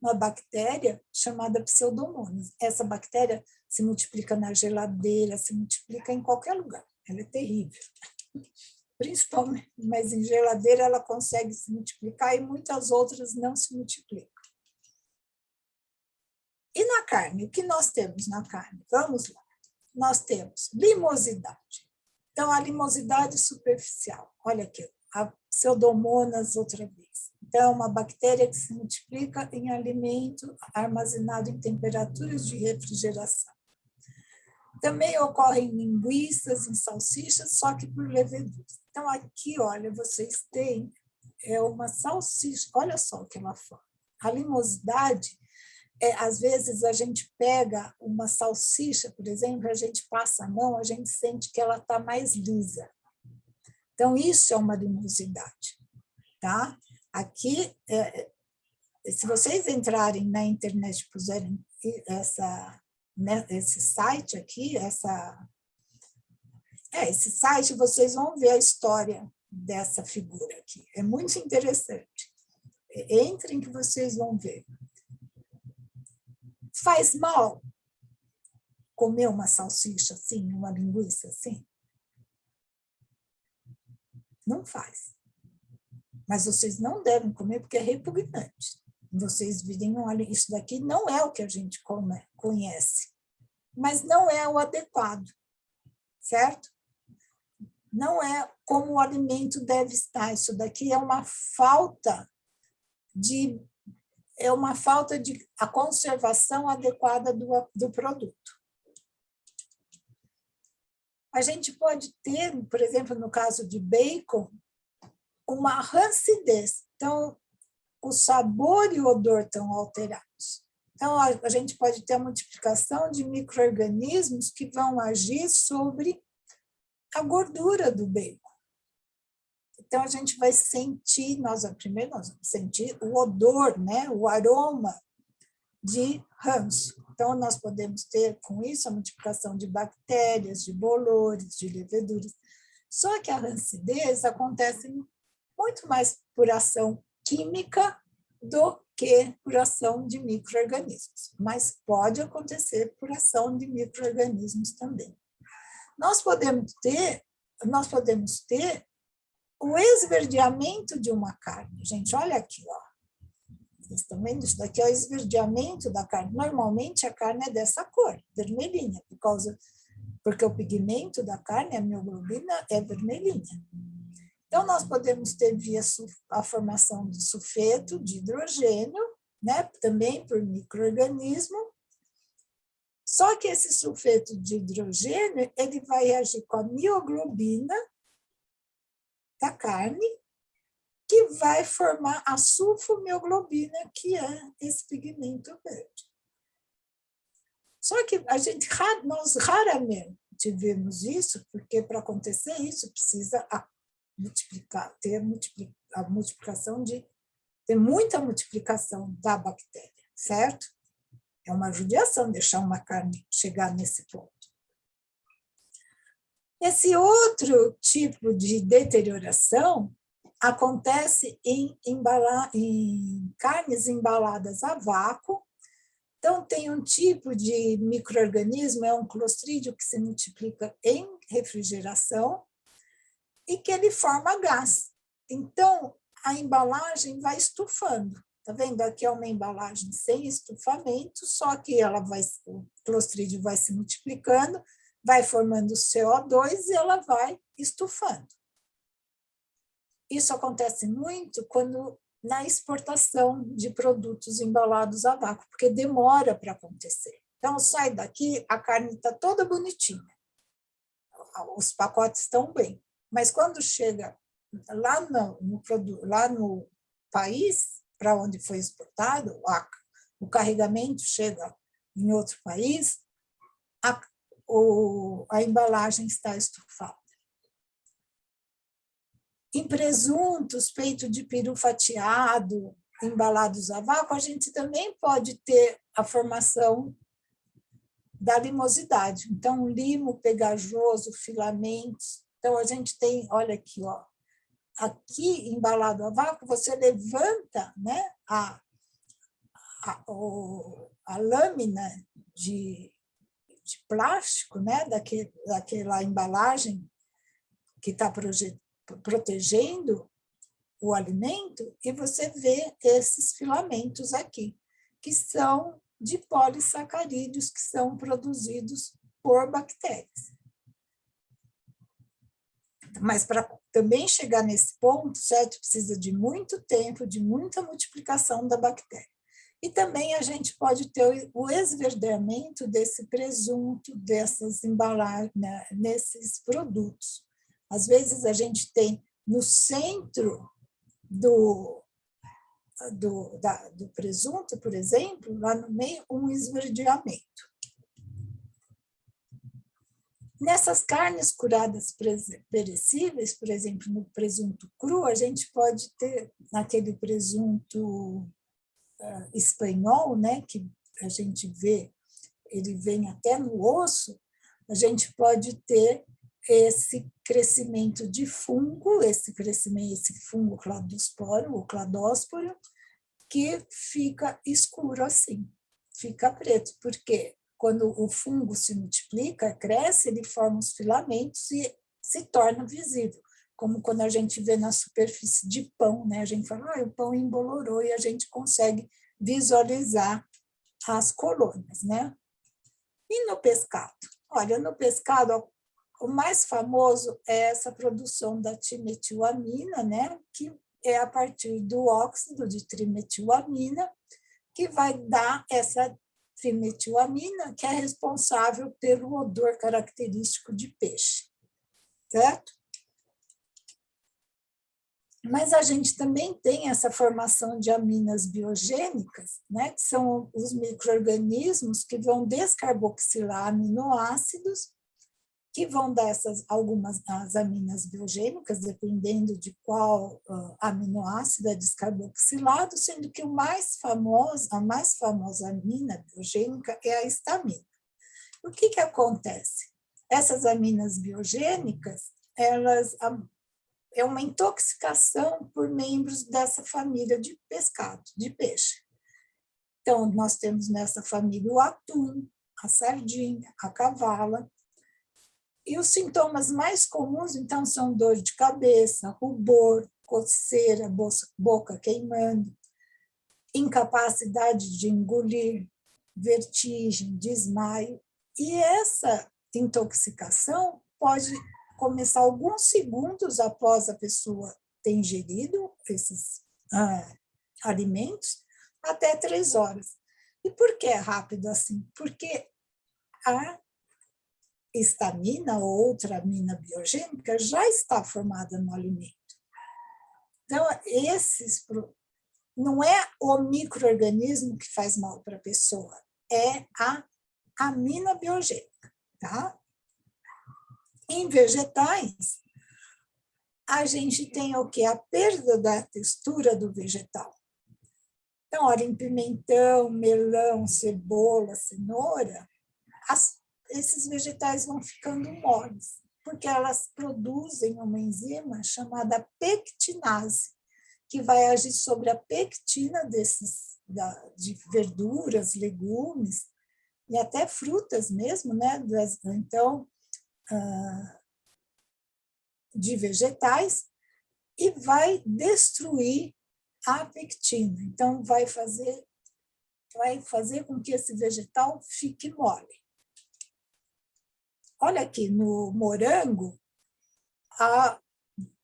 uma bactéria chamada Pseudomonas. Essa bactéria se multiplica na geladeira, se multiplica em qualquer lugar. Ela é terrível. Principalmente, mas em geladeira ela consegue se multiplicar e muitas outras não se multiplicam. E na carne? O que nós temos na carne? Vamos lá. Nós temos limosidade. Então, a limosidade superficial. Olha aqui, a Pseudomonas outra vez. Então, uma bactéria que se multiplica em alimento armazenado em temperaturas de refrigeração. Também ocorre em linguiças, em salsichas, só que por leveduras. Então, aqui, olha, vocês têm uma salsicha, olha só o que ela fala. A limosidade, às vezes a gente pega uma salsicha, por exemplo, a gente passa a mão, a gente sente que ela está mais lisa. Então, isso é uma limosidade, tá? Aqui, se vocês entrarem na internet e puserem esse site aqui, esse site, vocês vão ver a história dessa figura aqui. É muito interessante. Entrem que vocês vão ver. Faz mal comer uma salsicha assim, uma linguiça assim? Não faz. Mas vocês não devem comer porque é repugnante. Vocês virem, olha, isso daqui não é o que a gente conhece, mas não é o adequado, certo? Não é como o alimento deve estar. Isso daqui é uma falta de a conservação adequada do produto. A gente pode ter, por exemplo, no caso de bacon, uma rancidez. Então, o sabor e o odor estão alterados. Então, a gente pode ter a multiplicação de micro-organismos que vão agir sobre a gordura do bacon. Então, a gente vai sentir, primeiro nós vamos sentir o odor, né, o aroma de ranço. Então, nós podemos ter, com isso, a multiplicação de bactérias, de bolores, de leveduras. Só que a rancidez acontece muito mais por ação química do que por ação de micro-organismos. Mas pode acontecer por ação de micro-organismos também. Nós podemos ter o esverdeamento de uma carne. Gente, olha aqui, ó. Vocês estão vendo? Isso daqui é o esverdeamento da carne. Normalmente a carne é dessa cor, vermelhinha, por causa porque o pigmento da carne, a mioglobina, é vermelhinha. Então, nós podemos ter via a formação de sulfeto de hidrogênio, né, também por micro-organismo, só que esse sulfeto de hidrogênio ele vai reagir com a mioglobina da carne, que vai formar a sulfomioglobina, que é esse pigmento verde. Só que nós raramente vemos isso, porque para acontecer isso precisa ter muita multiplicação da bactéria, certo? É uma judiação deixar uma carne chegar nesse ponto. Esse outro tipo de deterioração acontece em carnes embaladas a vácuo. Então, tem um tipo de micro-organismo, é um clostrídio que se multiplica em refrigeração e que ele forma gás. Então, a embalagem vai estufando. Está vendo? Aqui é uma embalagem sem estufamento, só que o clostrídio vai se multiplicando, vai formando CO2 e ela vai estufando. Isso acontece muito na exportação de produtos embalados a vácuo, porque demora para acontecer. Então, sai daqui, a carne está toda bonitinha, os pacotes estão bem, mas quando chega lá no país para onde foi exportado, o carregamento chega em outro país, a embalagem está estufada. Em presuntos, peito de peru fatiado, embalados a vácuo, a gente também pode ter a formação da limosidade. Então, limo pegajoso, filamentos. Então, a gente tem, olha aqui, ó, aqui embalado a vácuo, você levanta, né, a lâmina de plástico, né, daquela embalagem que está protegendo o alimento, e você vê esses filamentos aqui, que são de polissacarídeos que são produzidos por bactérias. Mas para também chegar nesse ponto, certo, precisa de muito tempo, de muita multiplicação da bactéria. E também a gente pode ter o esverdeamento desse presunto, dessas embalagens, né, nesses produtos. Às vezes a gente tem no centro do presunto, por exemplo, lá no meio, um esverdeamento. Nessas carnes curadas perecíveis, por exemplo, no presunto cru, a gente pode ter naquele presunto espanhol, né, que a gente vê, ele vem até no osso, a gente pode ter esse crescimento de fungo, esse fungo cladosporo, o cladósporo, que fica escuro assim, fica preto, porque quando o fungo se multiplica, cresce, ele forma os filamentos e se torna visível, como quando a gente vê na superfície de pão, né? A gente fala, o pão embolorou, e a gente consegue visualizar as colônias, né? E no pescado? Olha, no pescado, o mais famoso é essa produção da trimetilamina, né? Que é a partir do óxido de trimetilamina, que vai dar essa trimetilamina, que é responsável pelo odor característico de peixe, certo? Mas a gente também tem essa formação de aminas biogênicas, né, que são os micro-organismos que vão descarboxilar aminoácidos, que vão dar algumas das aminas biogênicas, dependendo de qual aminoácido é descarboxilado, sendo que a mais famosa amina biogênica é a histamina. O que acontece? Essas aminas biogênicas, elas é uma intoxicação por membros dessa família de pescado, de peixe. Então, nós temos nessa família o atum, a sardinha, a cavala. E os sintomas mais comuns, então, são dor de cabeça, rubor, coceira, boca queimando, incapacidade de engolir, vertigem, desmaio. E intoxicação pode começar alguns segundos após a pessoa ter ingerido esses alimentos, até 3 horas. E por que é rápido assim? Porque a histamina ou outra amina biogênica já está formada no alimento. Então, não é o micro-organismo que faz mal para a pessoa, é a amina biogênica, tá? Em vegetais, a gente tem o quê? A perda da textura do vegetal. Então, olha, em pimentão, melão, cebola, cenoura, esses vegetais vão ficando moles, porque elas produzem uma enzima chamada pectinase, que vai agir sobre a pectina de verduras, legumes e até frutas mesmo, né? Então, de vegetais, e vai destruir a pectina. Então, vai fazer com que esse vegetal fique mole. Olha aqui, no morango,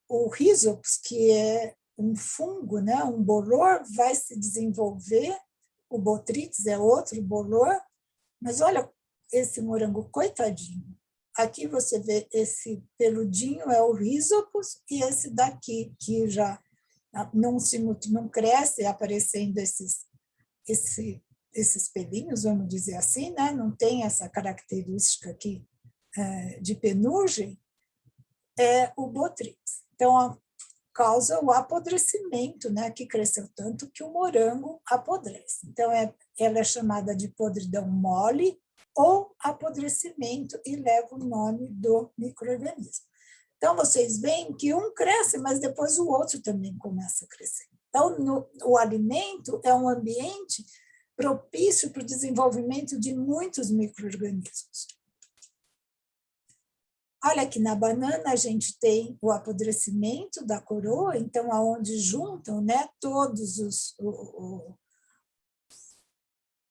o rhizopus, que é um fungo, né, um bolor, vai se desenvolver, o botrytis é outro bolor, mas olha esse morango, coitadinho. Aqui você vê esse peludinho, é o rhizopus, e esse daqui, que já não cresce, aparecendo esses pelinhos, vamos dizer assim, né? Não tem essa característica aqui de penugem, é o botrytis. Então, causa o apodrecimento, né? Que cresceu tanto que o morango apodrece. Então, ela é chamada de podridão mole ou apodrecimento e leva o nome do micro-organismo. Então, vocês veem que um cresce, mas depois o outro também começa a crescer. Então, o alimento é um ambiente propício para o desenvolvimento de muitos micro-organismos. Olha aqui, na banana a gente tem o apodrecimento da coroa, então, aonde juntam, né,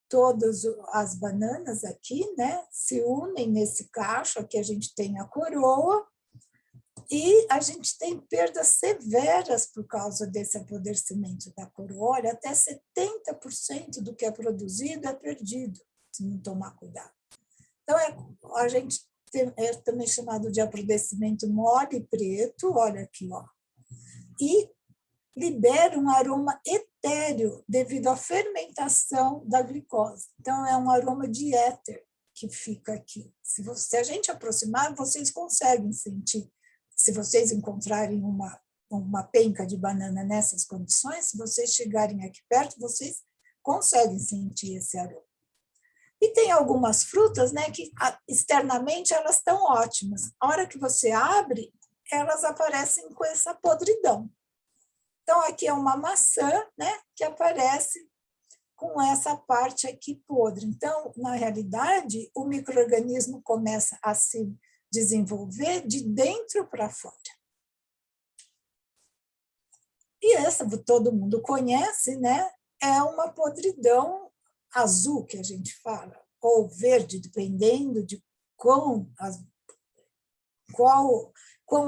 todas as bananas aqui, né, se unem nesse cacho, aqui a gente tem a coroa, e a gente tem perdas severas por causa desse apodrecimento da coroa. Olha, até 70% do que é produzido é perdido, se não tomar cuidado. Então, a gente é também chamado de apodrecimento mole preto, olha aqui, ó, e libera um aroma etéreo devido à fermentação da glicose. Então, é um aroma de éter que fica aqui. Se a gente aproximar, vocês conseguem sentir. Se vocês encontrarem uma penca de banana nessas condições, se vocês chegarem aqui perto, vocês conseguem sentir esse aroma. E tem algumas frutas, né, que externamente elas estão ótimas. A hora que você abre, elas aparecem com essa podridão. Então, aqui é uma maçã, né, que aparece com essa parte aqui podre. Então, na realidade, o micro-organismo começa a se desenvolver de dentro para fora. E essa todo mundo conhece, né? É uma podridão azul que a gente fala, ou verde, dependendo de quão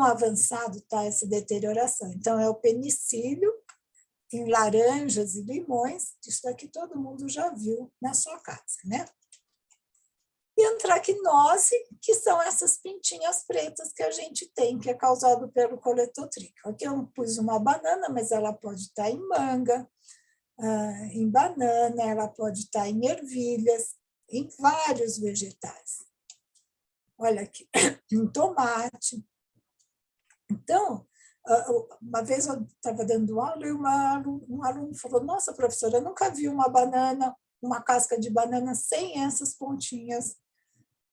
avançado está essa deterioração. Então, é o penicílio em laranjas e limões, isso daqui todo mundo já viu na sua casa, né? E antracnose, que são essas pintinhas pretas que a gente tem, que é causado pelo coletotrico. Aqui eu pus uma banana, mas ela pode estar em manga, em banana, ela pode estar em ervilhas, em vários vegetais. Olha aqui, em tomate. Então, uma vez eu estava dando aula e um aluno falou: nossa, professora, eu nunca vi uma banana, uma casca de banana sem essas pontinhas,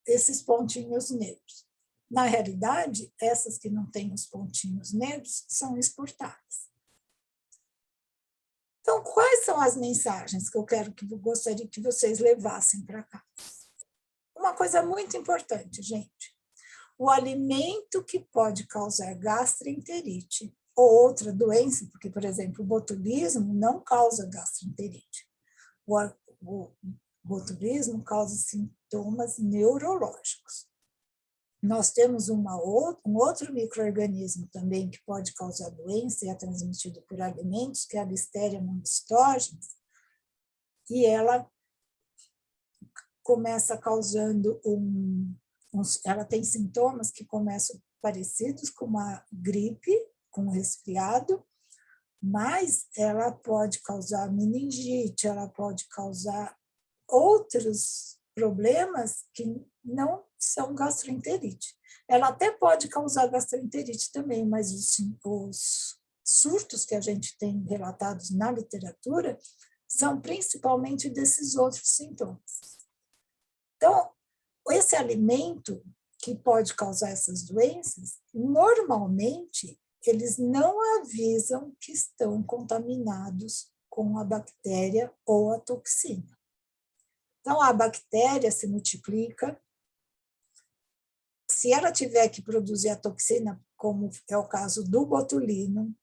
esses pontinhos negros. Na realidade, essas que não têm os pontinhos negros são exportadas. Então, quais são as mensagens que eu gostaria que vocês levassem para cá? Uma coisa muito importante, gente. O alimento que pode causar gastroenterite ou outra doença, porque, por exemplo, o botulismo não causa gastroenterite. O botulismo causa sintomas neurológicos. nós temos um outro micro-organismo também que pode causar doença e é transmitido por alimentos, que é a Listeria monocytogenes, e ela começa causando ela tem sintomas que começam parecidos com uma gripe, com um resfriado, mas ela pode causar meningite, ela pode causar outros problemas que não são gastroenterite. Ela até pode causar gastroenterite também, mas os surtos que a gente tem relatados na literatura são principalmente desses outros sintomas. Então, esse alimento que pode causar essas doenças, normalmente, eles não avisam que estão contaminados com a bactéria ou a toxina. Então, a bactéria se multiplica. Se ela tiver que produzir a toxina, como é o caso do botulino,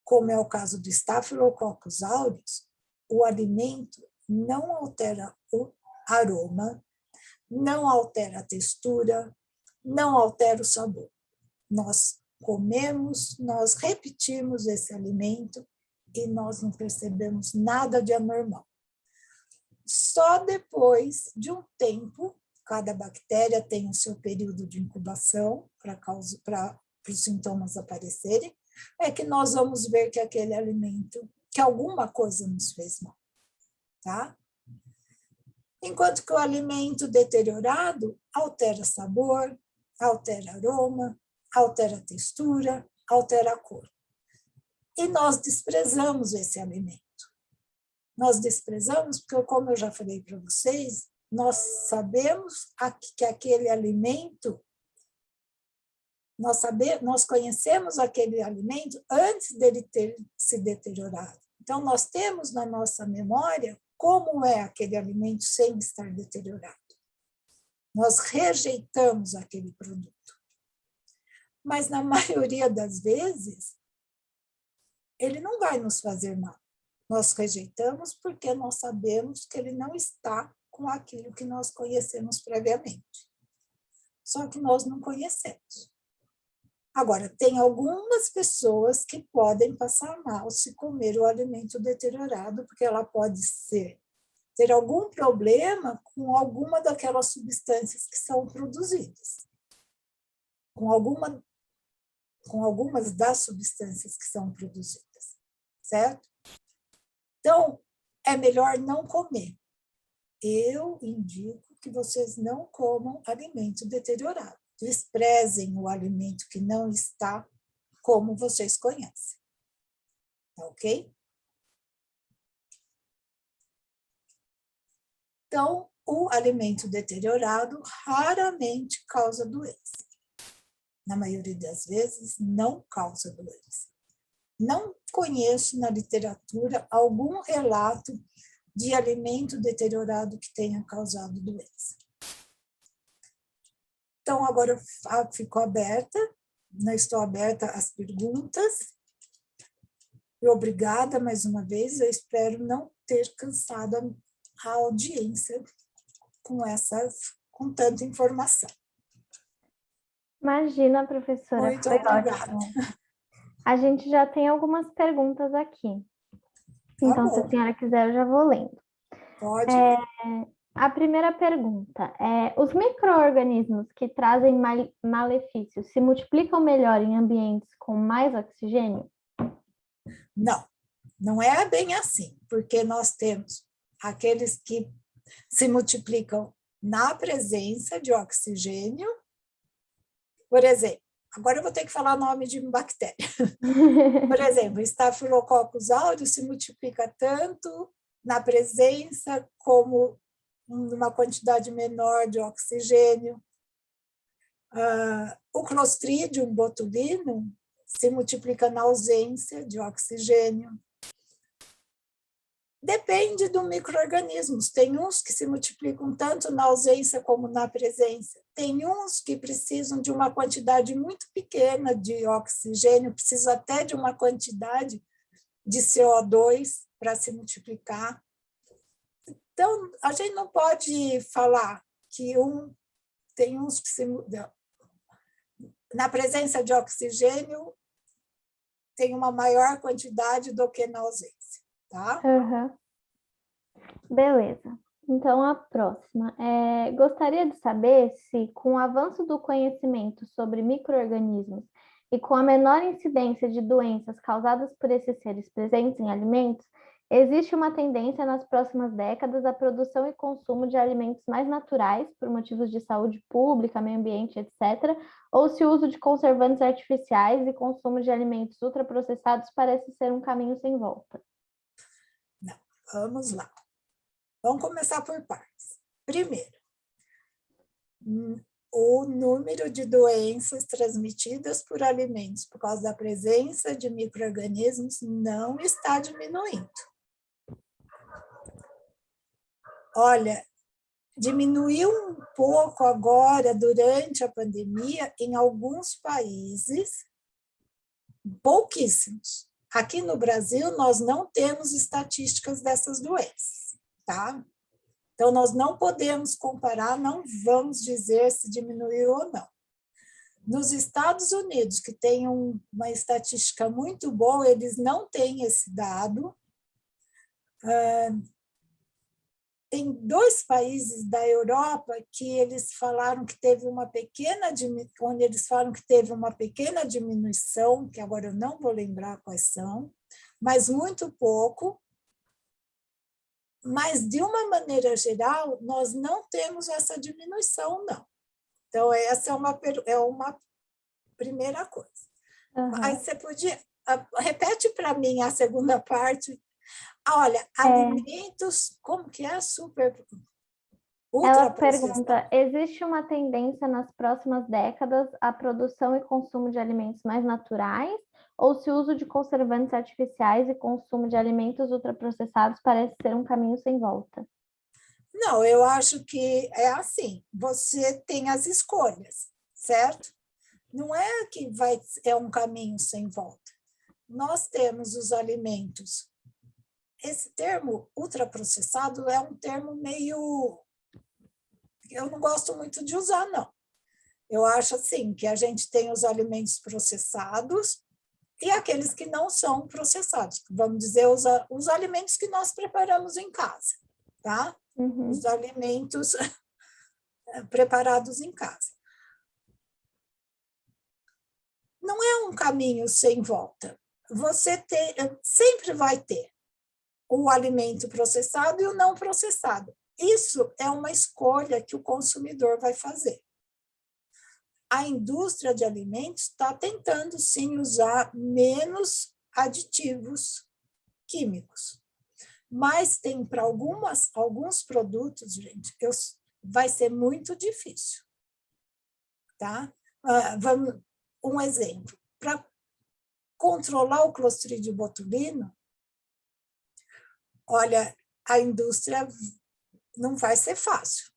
como é o caso do Staphylococcus aureus, o alimento não altera o aroma, não altera a textura, não altera o sabor. Nós comemos, nós repetimos esse alimento e nós não percebemos nada de anormal. Só depois de um tempo, cada bactéria tem o seu período de incubação para os sintomas aparecerem, é que nós vamos ver que aquele alimento, que alguma coisa nos fez mal, tá? Enquanto que o alimento deteriorado altera sabor, altera aroma, altera textura, altera a cor. E nós desprezamos esse alimento. Nós desprezamos porque, como eu já falei para vocês, nós sabemos que aquele alimento, nós conhecemos aquele alimento antes dele ter se deteriorado. Então, nós temos na nossa memória como é aquele alimento sem estar deteriorado. Nós rejeitamos aquele produto. Mas, na maioria das vezes, ele não vai nos fazer mal. Nós rejeitamos porque nós sabemos que ele não está com aquilo que nós conhecemos previamente. Só que nós não conhecemos. Agora, tem algumas pessoas que podem passar mal se comer o alimento deteriorado, porque ela pode ter algum problema com alguma daquelas substâncias que são produzidas. Com algumas das substâncias que são produzidas, certo? Então, é melhor não comer. Eu indico que vocês não comam alimento deteriorado. Desprezem o alimento que não está como vocês conhecem. Tá ok? Então, o alimento deteriorado raramente causa doença. Na maioria das vezes, não causa doença. Não conheço na literatura algum relato de alimento deteriorado que tenha causado doença. Então, agora ficou aberta, estou aberta às perguntas. E obrigada mais uma vez, eu espero não ter cansado a audiência com tanta informação. Imagina, professora, Muito foi obrigada. ótimo. A gente já tem algumas perguntas aqui. Então, se a senhora quiser, eu já vou lendo. Pode. A primeira pergunta é: os micro-organismos que trazem malefícios se multiplicam melhor em ambientes com mais oxigênio? Não, não é bem assim, porque nós temos aqueles que se multiplicam na presença de oxigênio. Por exemplo, agora eu vou ter que falar o nome de bactéria. Por exemplo, Staphylococcus aureus se multiplica tanto na presença como numa quantidade menor de oxigênio. O Clostridium botulinum se multiplica na ausência de oxigênio. Depende do micro-organismo. Tem uns que se multiplicam tanto na ausência como na presença. Tem uns que precisam de uma quantidade muito pequena de oxigênio, precisam até de uma quantidade de CO2 para se multiplicar. Então, a gente não pode falar que tem uns que na presença de oxigênio, tem uma maior quantidade do que na ausência, tá? Uhum. Beleza. Então, a próxima. Gostaria de saber se, com o avanço do conhecimento sobre micro-organismos e com a menor incidência de doenças causadas por esses seres presentes em alimentos, existe uma tendência nas próximas décadas à produção e consumo de alimentos mais naturais, por motivos de saúde pública, meio ambiente, etc., ou se o uso de conservantes artificiais e consumo de alimentos ultraprocessados parece ser um caminho sem volta. Não, vamos lá. Vamos começar por partes. Primeiro, o número de doenças transmitidas por alimentos por causa da presença de micro-organismos não está diminuindo. Olha, diminuiu um pouco agora, durante a pandemia, em alguns países, pouquíssimos. Aqui no Brasil, nós não temos estatísticas dessas doenças, tá? Então, nós não podemos comparar, não vamos dizer se diminuiu ou não. Nos Estados Unidos, que tem uma estatística muito boa, eles não têm esse dado. Tem 2 países da Europa que eles falaram que teve uma pequena diminuição, que agora eu não vou lembrar quais são, mas muito pouco. Mas, de uma maneira geral, nós não temos essa diminuição, não. Então, essa é uma primeira coisa. Uhum. Aí você podia... Repete para mim a segunda parte. Olha, alimentos, como que é? Ela pergunta, existe uma tendência nas próximas décadas à produção e consumo de alimentos mais naturais, ou se o uso de conservantes artificiais e consumo de alimentos ultraprocessados parece ser um caminho sem volta? Não, eu acho que é assim, você tem as escolhas, certo? Não é que é um caminho sem volta. Nós temos os alimentos. Esse termo ultraprocessado é um termo meio... Eu não gosto muito de usar, não. Eu acho assim, que a gente tem os alimentos processados e aqueles que não são processados. Vamos dizer, os alimentos que nós preparamos em casa, tá? Uhum. Os alimentos preparados em casa. Não é um caminho sem volta. Você sempre vai ter o alimento processado e o não processado. Isso é uma escolha que o consumidor vai fazer. A indústria de alimentos está tentando, sim, usar menos aditivos químicos. Mas tem para alguns produtos, gente, vai ser muito difícil. Tá? Vamos, um exemplo. Para controlar o Clostridium botulino, olha, a indústria não vai ser fácil.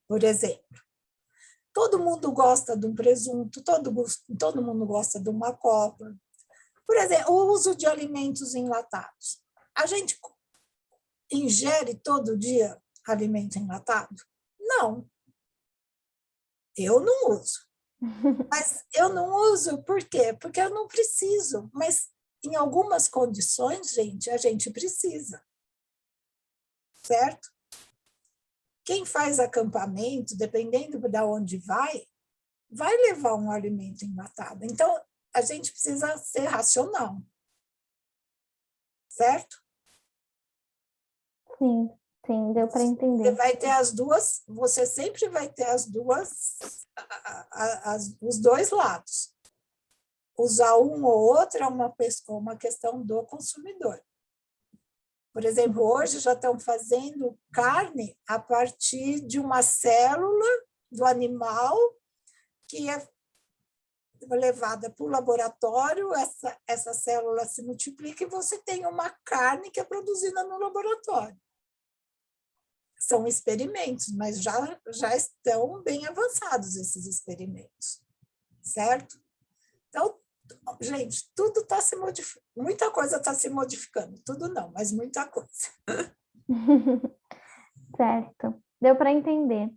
Por exemplo, todo mundo gosta de um presunto, todo mundo gosta de uma copa. Por exemplo, o uso de alimentos enlatados. A gente ingere todo dia alimento enlatado? Não. Eu não uso. Mas eu não uso por quê? Porque eu não preciso. Mas em algumas condições, gente, a gente precisa. Certo? Quem faz acampamento, dependendo de onde vai levar um alimento enlatado. Então, a gente precisa ser racional. Certo? Sim, deu para entender. Você sempre vai ter os dois lados. Usar um ou outro é uma questão do consumidor. Por exemplo, hoje já estão fazendo carne a partir de uma célula do animal que é levada para o laboratório, essa célula se multiplica e você tem uma carne que é produzida no laboratório. São experimentos, mas já estão bem avançados esses experimentos, certo? Então, gente, tudo está se modificando, muita coisa está se modificando, tudo não, mas muita coisa. Certo, deu para entender.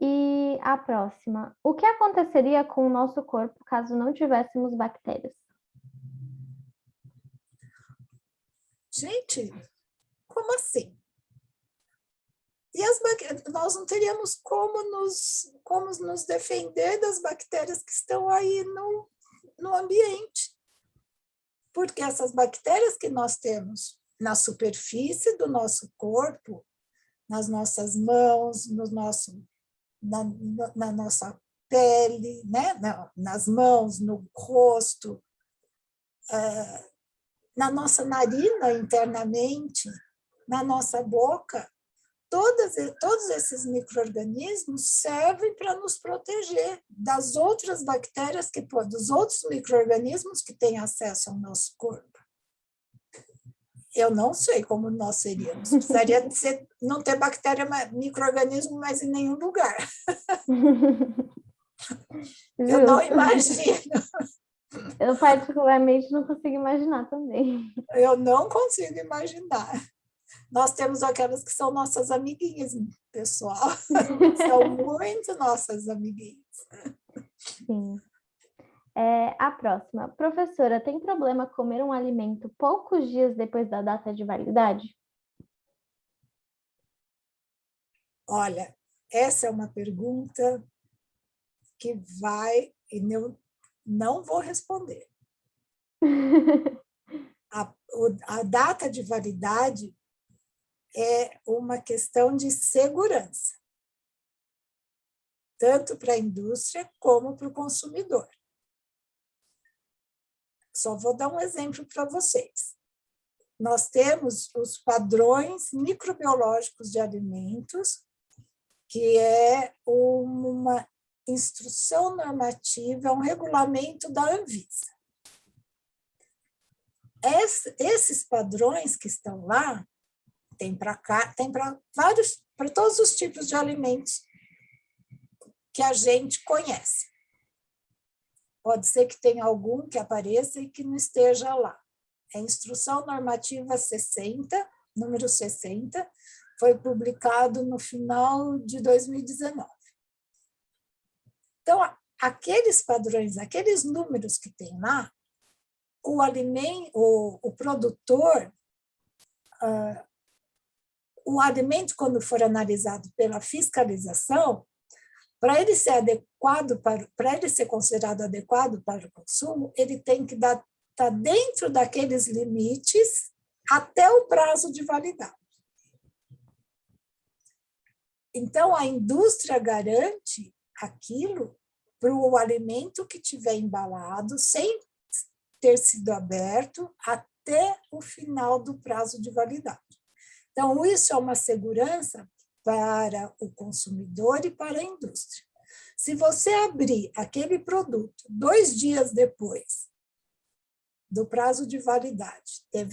E a próxima. O que aconteceria com o nosso corpo caso não tivéssemos bactérias? Gente, como assim? E nós não teríamos como nos defender das bactérias que estão aí no ambiente. Porque essas bactérias que nós temos na superfície do nosso corpo, nas nossas mãos, na nossa pele, né? Nas mãos, no rosto, na nossa narina internamente, na nossa boca, todos esses micro-organismos servem para nos proteger das outras bactérias, dos outros micro-organismos que têm acesso ao nosso corpo. Eu não sei como nós seríamos. Precisaria não ter bactéria, micro-organismo mais em nenhum lugar. Eu não imagino. Eu particularmente não consigo imaginar também. Eu não consigo imaginar. Nós temos aquelas que são nossas amiguinhas, pessoal. São muito nossas amiguinhas. Sim. A próxima. Professora, tem problema comer um alimento poucos dias depois da data de validade? Olha, essa é uma pergunta que vai, e eu não vou responder. A data de validade é uma questão de segurança, tanto para a indústria como para o consumidor. Só vou dar um exemplo para vocês. Nós temos os padrões microbiológicos de alimentos, que é uma instrução normativa, um regulamento da Anvisa. Esses padrões que estão lá, tem para todos os tipos de alimentos que a gente conhece. Pode ser que tenha algum que apareça e que não esteja lá. A Instrução Normativa 60, número 60, foi publicado no final de 2019. Então, aqueles padrões, aqueles números que tem lá, o produtor, o alimento, quando for analisado pela fiscalização, para ele ser considerado adequado para o consumo, ele tem que estar dentro daqueles limites até o prazo de validade. Então, a indústria garante aquilo para o alimento que tiver embalado, sem ter sido aberto, até o final do prazo de validade. Então, isso é uma segurança para o consumidor e para a indústria. Se você abrir aquele produto 2 dias depois do prazo de validade ter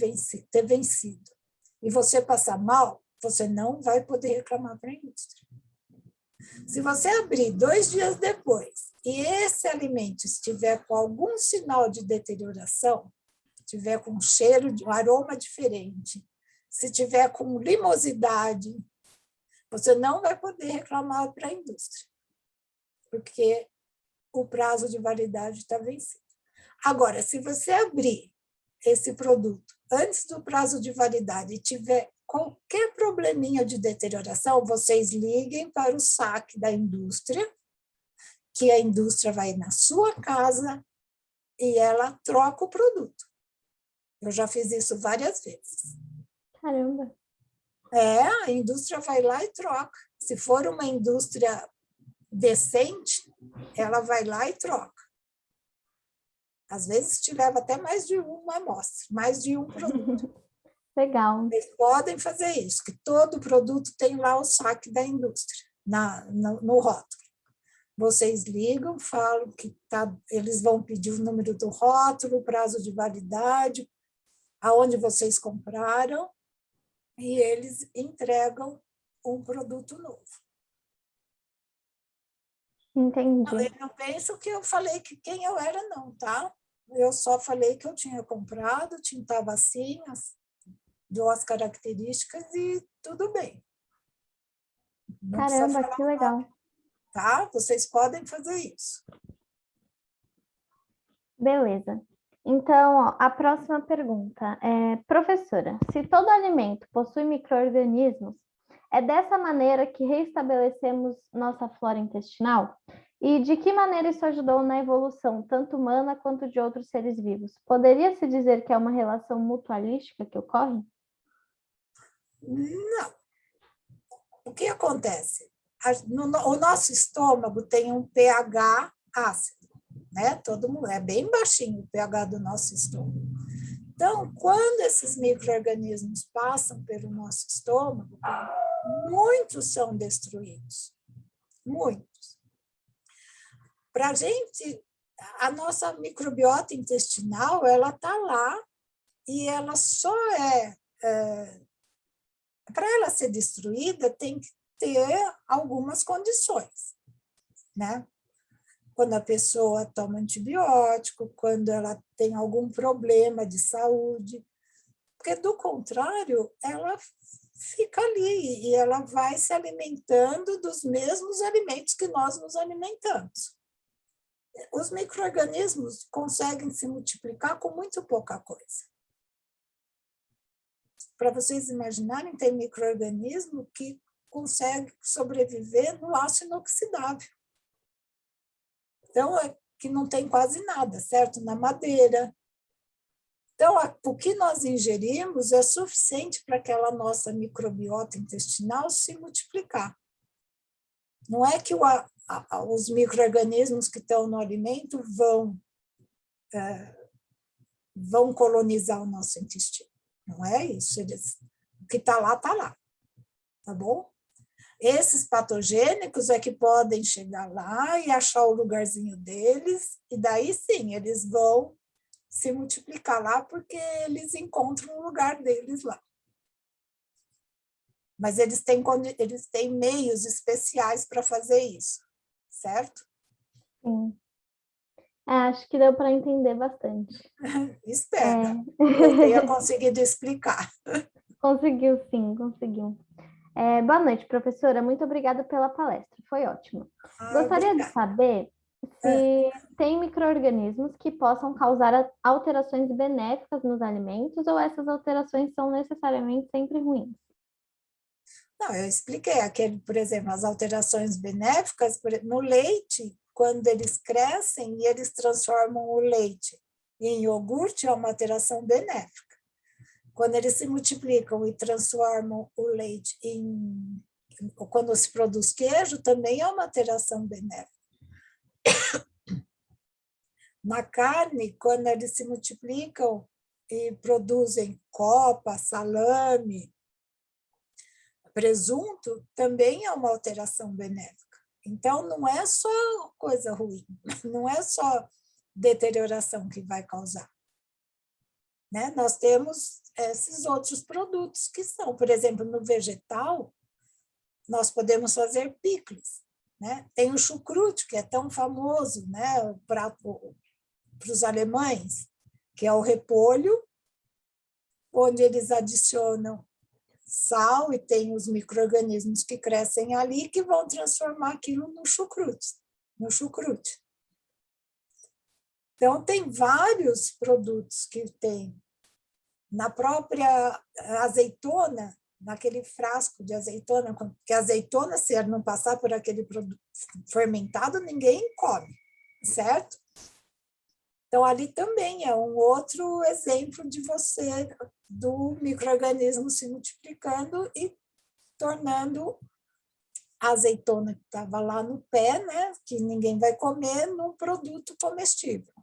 vencido e você passar mal, você não vai poder reclamar para a indústria. Se você abrir 2 dias depois e esse alimento estiver com algum sinal de deterioração, estiver com um cheiro, um aroma diferente, se tiver com limosidade, você não vai poder reclamar para a indústria, porque o prazo de validade está vencido. Agora, se você abrir esse produto antes do prazo de validade e tiver qualquer probleminha de deterioração, vocês liguem para o SAC da indústria, que a indústria vai na sua casa e ela troca o produto. Eu já fiz isso várias vezes. Caramba! A indústria vai lá e troca. Se for uma indústria decente, ela vai lá e troca. Às vezes te leva até mais de uma amostra, mais de um produto. Legal. Eles podem fazer isso, que todo produto tem lá o SAC da indústria, no rótulo. Vocês ligam, falam que eles vão pedir o número do rótulo, o prazo de validade, aonde vocês compraram, e eles entregam um produto novo. Entendi. Eu não penso que eu falei que quem eu era, não, tá? Eu só falei que eu tinha comprado, estava assim, deu as características e tudo bem. Não Caramba, que legal. tá? Vocês podem fazer isso. Beleza. Então, ó, a próxima pergunta é, professora, se todo alimento possui micro-organismos, é dessa maneira que reestabelecemos nossa flora intestinal? E de que maneira isso ajudou na evolução, tanto humana quanto de outros seres vivos? Poderia-se dizer que é uma relação mutualística que ocorre? Não. O que acontece? O nosso estômago tem um pH ácido, né? Todo mundo é bem baixinho o pH do nosso estômago. Então, quando esses micro-organismos passam pelo nosso estômago, muitos são destruídos. Muitos. Para a gente, a nossa microbiota intestinal, ela está lá e ela só para ela ser destruída, tem que ter algumas condições, né? Quando a pessoa toma antibiótico, quando ela tem algum problema de saúde, porque, do contrário, ela fica ali e ela vai se alimentando dos mesmos alimentos que nós nos alimentamos. Os micro-organismos conseguem se multiplicar com muito pouca coisa. Para vocês imaginarem, tem micro-organismo que consegue sobreviver no aço inoxidável. Então, que não tem quase nada, certo? Na madeira. Então, o que nós ingerimos é suficiente para aquela nossa microbiota intestinal se multiplicar. Não é que os micro-organismos que estão no alimento vão colonizar o nosso intestino. Não é isso. O que está lá, tá bom? Esses patogênicos é que podem chegar lá e achar o lugarzinho deles, e daí sim, eles vão se multiplicar lá porque eles encontram o lugar deles lá. Mas eles têm meios especiais para fazer isso, certo? Sim. Acho que deu para entender bastante. Espero que eu tenha conseguido explicar. Conseguiu, sim, conseguiu. Boa noite, professora. Muito obrigada pela palestra. Foi ótimo. Gostaria de Obrigada. saber se tem micro-organismos que possam causar alterações benéficas nos alimentos ou essas alterações são necessariamente sempre ruins. Não, eu expliquei por exemplo, as alterações benéficas no leite, quando eles crescem e eles transformam o leite em iogurte, é uma alteração benéfica. Quando eles se multiplicam e transformam o leite quando se produz queijo, também é uma alteração benéfica. Na carne, quando eles se multiplicam e produzem copa, salame, presunto, também é uma alteração benéfica. Então, não é só coisa ruim, não é só deterioração que vai causar. Né? Nós temos esses outros produtos que são, por exemplo, no vegetal, nós podemos fazer picles. Né? Tem o chucrute, que é tão famoso, né? O prato para os alemães, que é o repolho, onde eles adicionam sal e tem os micro-organismos que crescem ali que vão transformar aquilo no chucrute. Então, tem vários produtos que tem. Na própria azeitona, naquele frasco de azeitona, porque a azeitona, se ela não passar por aquele produto fermentado, ninguém come, certo? Então, ali também é um outro exemplo do micro-organismo se multiplicando e tornando a azeitona que estava lá no pé, né, que ninguém vai comer, num produto comestível.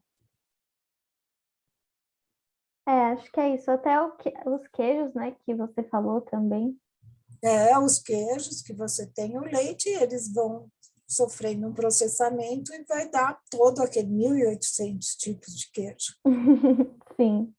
Acho que é isso. Até os queijos, né, que você falou também. Os queijos que você tem, o leite, eles vão sofrendo um processamento e vai dar todo aquele 1.800 tipos de queijo. Sim.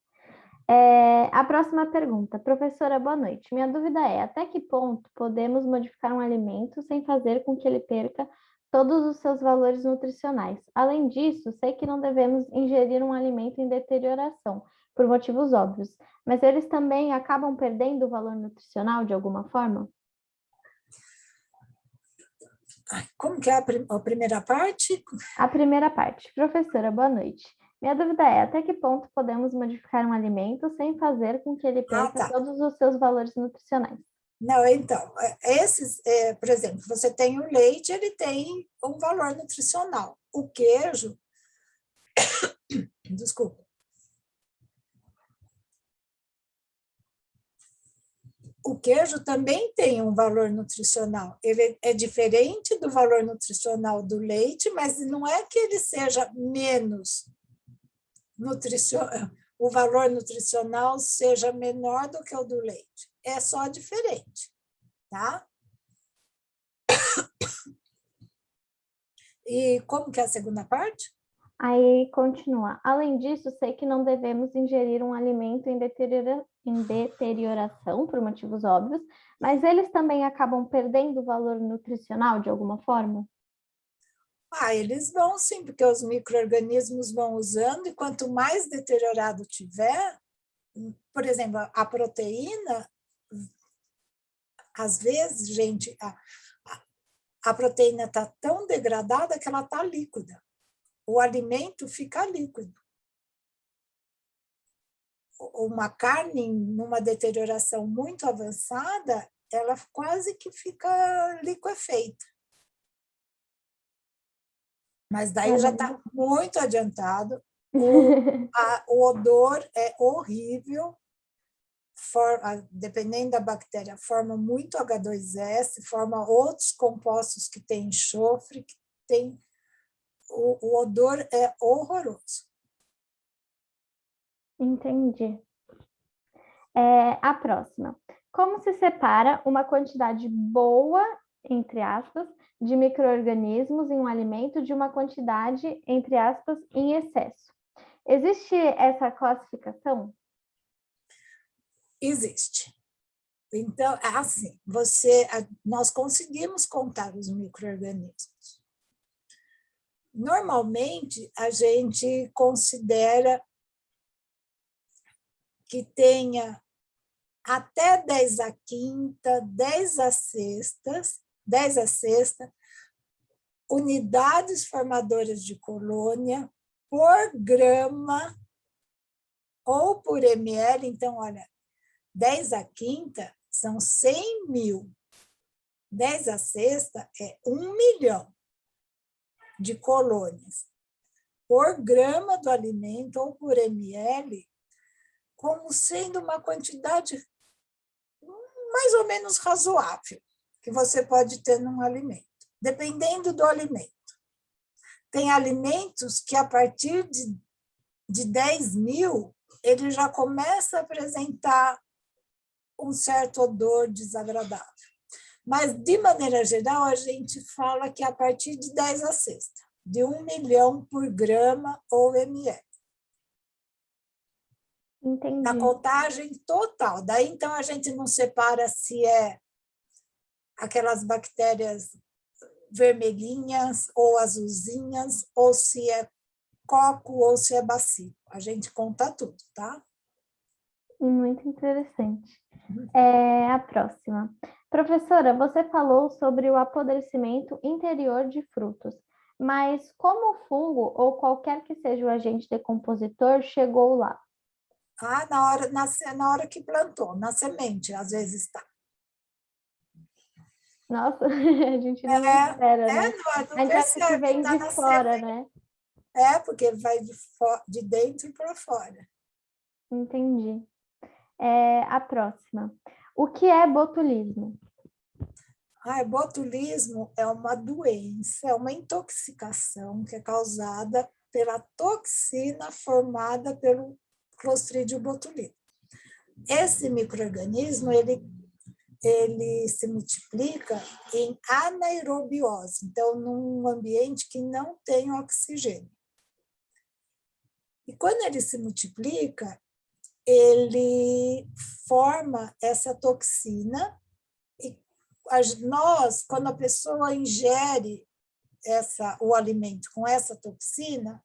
A próxima pergunta. Professora, boa noite. Minha dúvida é, até que ponto podemos modificar um alimento sem fazer com que ele perca todos os seus valores nutricionais? Além disso, sei que não devemos ingerir um alimento em deterioração, por motivos óbvios, mas eles também acabam perdendo o valor nutricional de alguma forma? Como que é a primeira parte? A primeira parte. Professora, boa noite. Minha dúvida é, até que ponto podemos modificar um alimento sem fazer com que ele perca Tá. todos os seus valores nutricionais? Não, então, por exemplo, você tem o leite, ele tem um valor nutricional. O queijo, desculpa, o queijo também tem um valor nutricional. Ele é diferente do valor nutricional do leite, mas não é que ele seja menos nutricional, o valor nutricional seja menor do que o do leite. É só diferente, tá? E como que é a segunda parte? Aí continua. Além disso, sei que não devemos ingerir um alimento em deterioração, por motivos óbvios, mas eles também acabam perdendo o valor nutricional de alguma forma? Eles vão sim, porque os micro-organismos vão usando, e quanto mais deteriorado tiver, por exemplo, a proteína, às vezes, gente, a proteína está tão degradada que ela está líquida. O alimento fica líquido. Uma carne, numa deterioração muito avançada, ela quase que fica liquefeita. Mas daí já está muito adiantado. O odor é horrível, dependendo da bactéria, forma muito H2S, forma outros compostos que têm enxofre, que tem, o odor é horroroso. Entendi. A próxima. Como se separa uma quantidade boa, entre aspas, de micro-organismos em um alimento de uma quantidade, entre aspas, em excesso? Existe essa classificação? Existe. Então, assim, nós conseguimos contar os micro-organismos. Normalmente, a gente considera que tenha até 10 a quinta, 10 a sexta, unidades formadoras de colônia por grama ou por ml. Então, olha, 10 a quinta são 100 mil. 10 a sexta é 1 milhão de colônias por grama do alimento ou por ml, como sendo uma quantidade mais ou menos razoável que você pode ter num alimento, dependendo do alimento. Tem alimentos que, a partir de 10 mil, ele já começa a apresentar um certo odor desagradável. Mas, de maneira geral, a gente fala que a partir de 10 a sexta, de 1 milhão por grama ou ml. Entendi. Na contagem total. Daí, então, a gente não separa se é aquelas bactérias vermelhinhas ou azulzinhas, ou se é coco ou se é bacilo. A gente conta tudo, tá? Muito interessante. A próxima. Professora, você falou sobre o apodrecimento interior de frutos, mas como o fungo ou qualquer que seja o agente decompositor chegou lá? Na hora que plantou, na semente, às vezes está. Nossa, a gente nem espera, né? Não A gente acha que percebe que vem está de na fora, semente. né? Porque vai de dentro para fora. Entendi. A próxima. O que é botulismo? Botulismo é uma doença, é uma intoxicação que é causada pela toxina formada pelo Clostridium botulismo. Esse micro-organismo, ele se multiplica em anaerobiose, então, num ambiente que não tem oxigênio. E quando ele se multiplica, ele forma essa toxina, e nós, quando a pessoa ingere o alimento com essa toxina,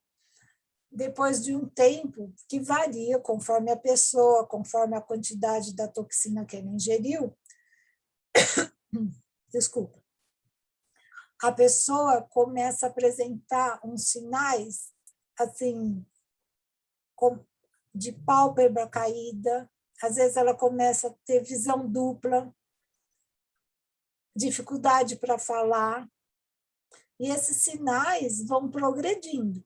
depois de um tempo, que varia conforme a pessoa, conforme a quantidade da toxina que ele ingeriu, desculpa, a pessoa começa a apresentar uns sinais assim, de pálpebra caída, às vezes ela começa a ter visão dupla, dificuldade para falar, e esses sinais vão progredindo.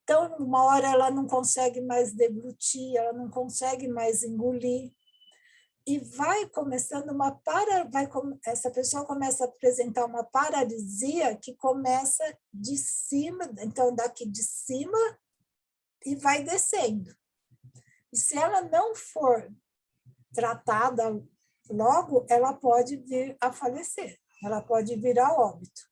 Então, uma hora ela não consegue mais deglutir, ela não consegue mais engolir, e vai começando essa pessoa começa a apresentar uma paralisia que começa de cima, então daqui de cima, e vai descendo. E se ela não for tratada logo, ela pode vir a falecer, ela pode vir a óbito.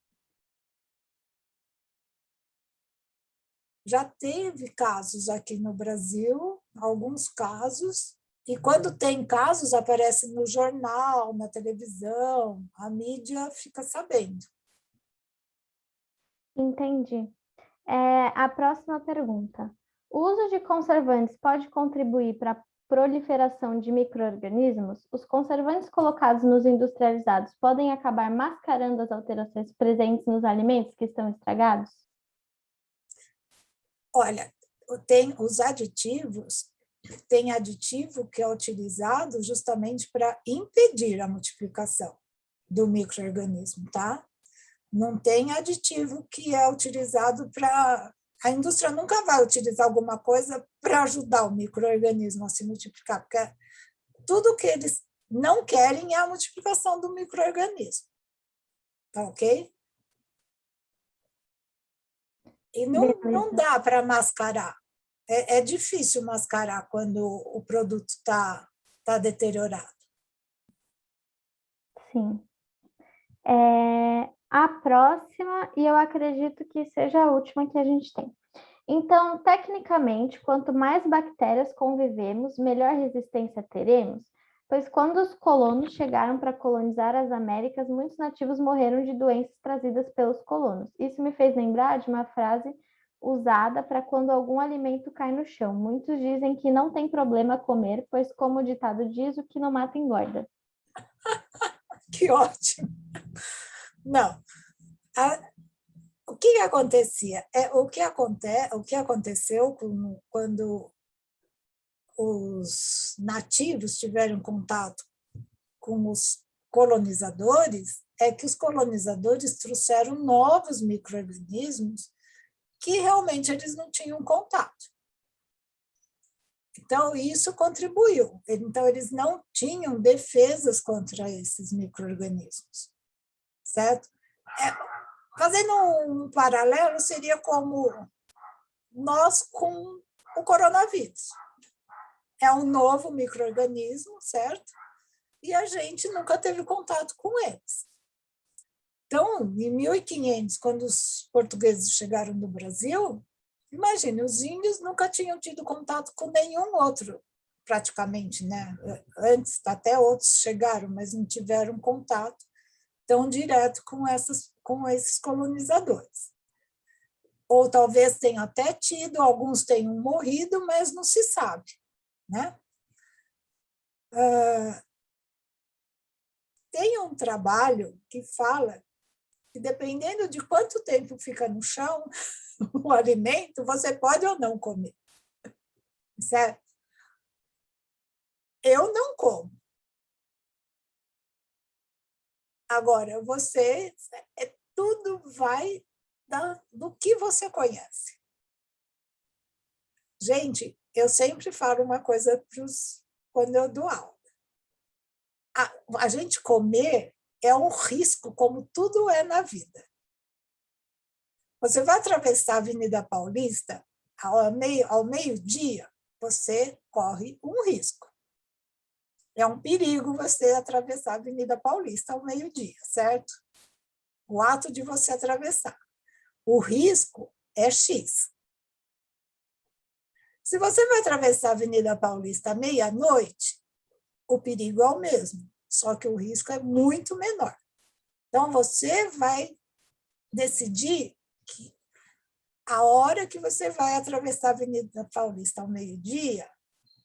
Já teve casos aqui no Brasil, alguns casos, e quando tem casos, aparece no jornal, na televisão, a mídia fica sabendo. Entendi. A próxima pergunta. O uso de conservantes pode contribuir para a proliferação de micro-organismos? Os conservantes colocados nos industrializados podem acabar mascarando as alterações presentes nos alimentos que estão estragados? Olha, tem os aditivos, tem aditivo que é utilizado justamente para impedir a multiplicação do micro-organismo, tá? Não tem aditivo que é utilizado para... A indústria nunca vai utilizar alguma coisa para ajudar o micro-organismo a se multiplicar, porque tudo que eles não querem é a multiplicação do micro-organismo. Tá ok? E não dá para mascarar. É difícil mascarar quando o produto está deteriorado. Sim. A próxima, e eu acredito que seja a última que a gente tem. Então, tecnicamente, quanto mais bactérias convivemos, melhor resistência teremos, pois quando os colonos chegaram para colonizar as Américas, muitos nativos morreram de doenças trazidas pelos colonos. Isso me fez lembrar de uma frase usada para quando algum alimento cai no chão. Muitos dizem que não tem problema comer, pois, como o ditado diz, o que não mata engorda. Que ótimo! Não. O que acontecia? O que aconteceu quando os nativos tiveram contato com os colonizadores é que os colonizadores trouxeram novos micro-organismos que realmente eles não tinham contato. Então, isso contribuiu. Então, eles não tinham defesas contra esses micro-organismos, certo? Fazendo um paralelo, seria como nós com o coronavírus. É um novo micro-organismo, certo? E a gente nunca teve contato com eles. Então, em 1500, quando os portugueses chegaram no Brasil, imagine, os índios nunca tinham tido contato com nenhum outro, praticamente, né? Antes, até outros chegaram, mas não tiveram contato tão direto com esses colonizadores. Ou talvez tenham até tido, alguns tenham morrido, mas não se sabe, né? Tem um trabalho que fala que, dependendo de quanto tempo fica no chão o alimento, você pode ou não comer, certo? Eu não como. Agora, tudo vai do que você conhece. Gente, eu sempre falo uma coisa quando eu dou aula. A gente comer é um risco, como tudo é na vida. Você vai atravessar a Avenida Paulista, ao meio-dia, você corre um risco. É um perigo você atravessar a Avenida Paulista ao meio-dia, certo? O ato de você atravessar. O risco é X. Se você vai atravessar a Avenida Paulista à meia-noite, o perigo é o mesmo, só que o risco é muito menor. Então, você vai decidir que a hora que você vai atravessar a Avenida Paulista ao meio-dia,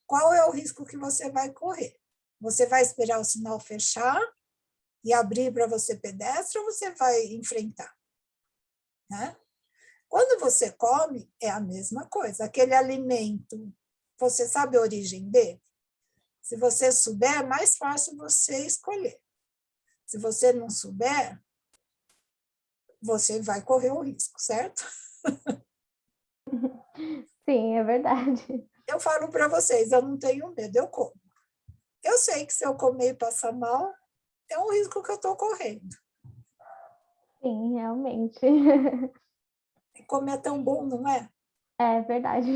qual é o risco que você vai correr? Você vai esperar o sinal fechar e abrir para você pedestre, ou você vai enfrentar, né? Quando você come, é a mesma coisa. Aquele alimento, você sabe a origem dele? Se você souber, é mais fácil você escolher. Se você não souber, você vai correr o risco, certo? Sim, é verdade. Eu falo para vocês, eu não tenho medo, eu como. Eu sei que se eu comer e passar mal, é um risco que eu estou correndo. Sim, realmente. E comer é tão bom, não é? É verdade.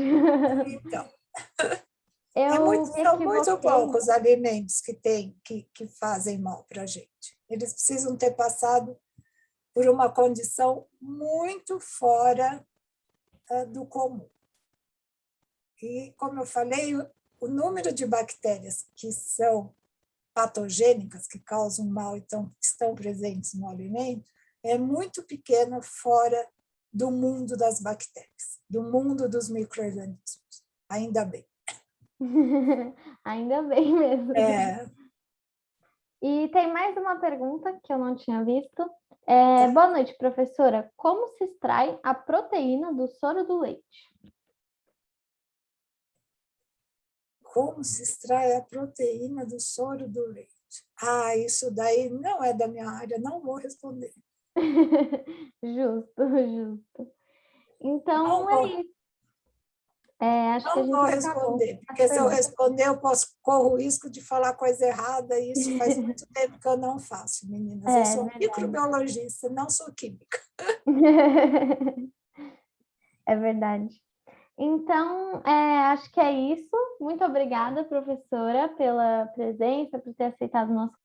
Então, Eu me são muito equivoquei. poucos alimentos que fazem mal para a gente. Eles precisam ter passado por uma condição muito fora do comum. E, como eu falei, o número de bactérias que são patogênicas, que causam mal e estão presentes no alimento, é muito pequeno fora do mundo das bactérias, do mundo dos micro-organismos. Ainda bem. Ainda bem mesmo. É, E tem mais uma pergunta que eu não tinha visto. tá. Boa noite, professora. Como se extrai a proteína do soro do leite? Como se extrai a proteína do soro do leite? Ah, isso daí não é da minha área, não vou responder. Justo, justo. Não Então é vou, isso. Acho que a não vou gente acabou responder, as porque se eu perguntas. responder, corro o risco de falar coisa errada, e isso faz muito tempo que eu não faço, meninas. Eu É sou verdade. microbiologista, não sou química. É verdade. Então, acho que é isso. Muito obrigada, professora, pela presença, por ter aceitado o nosso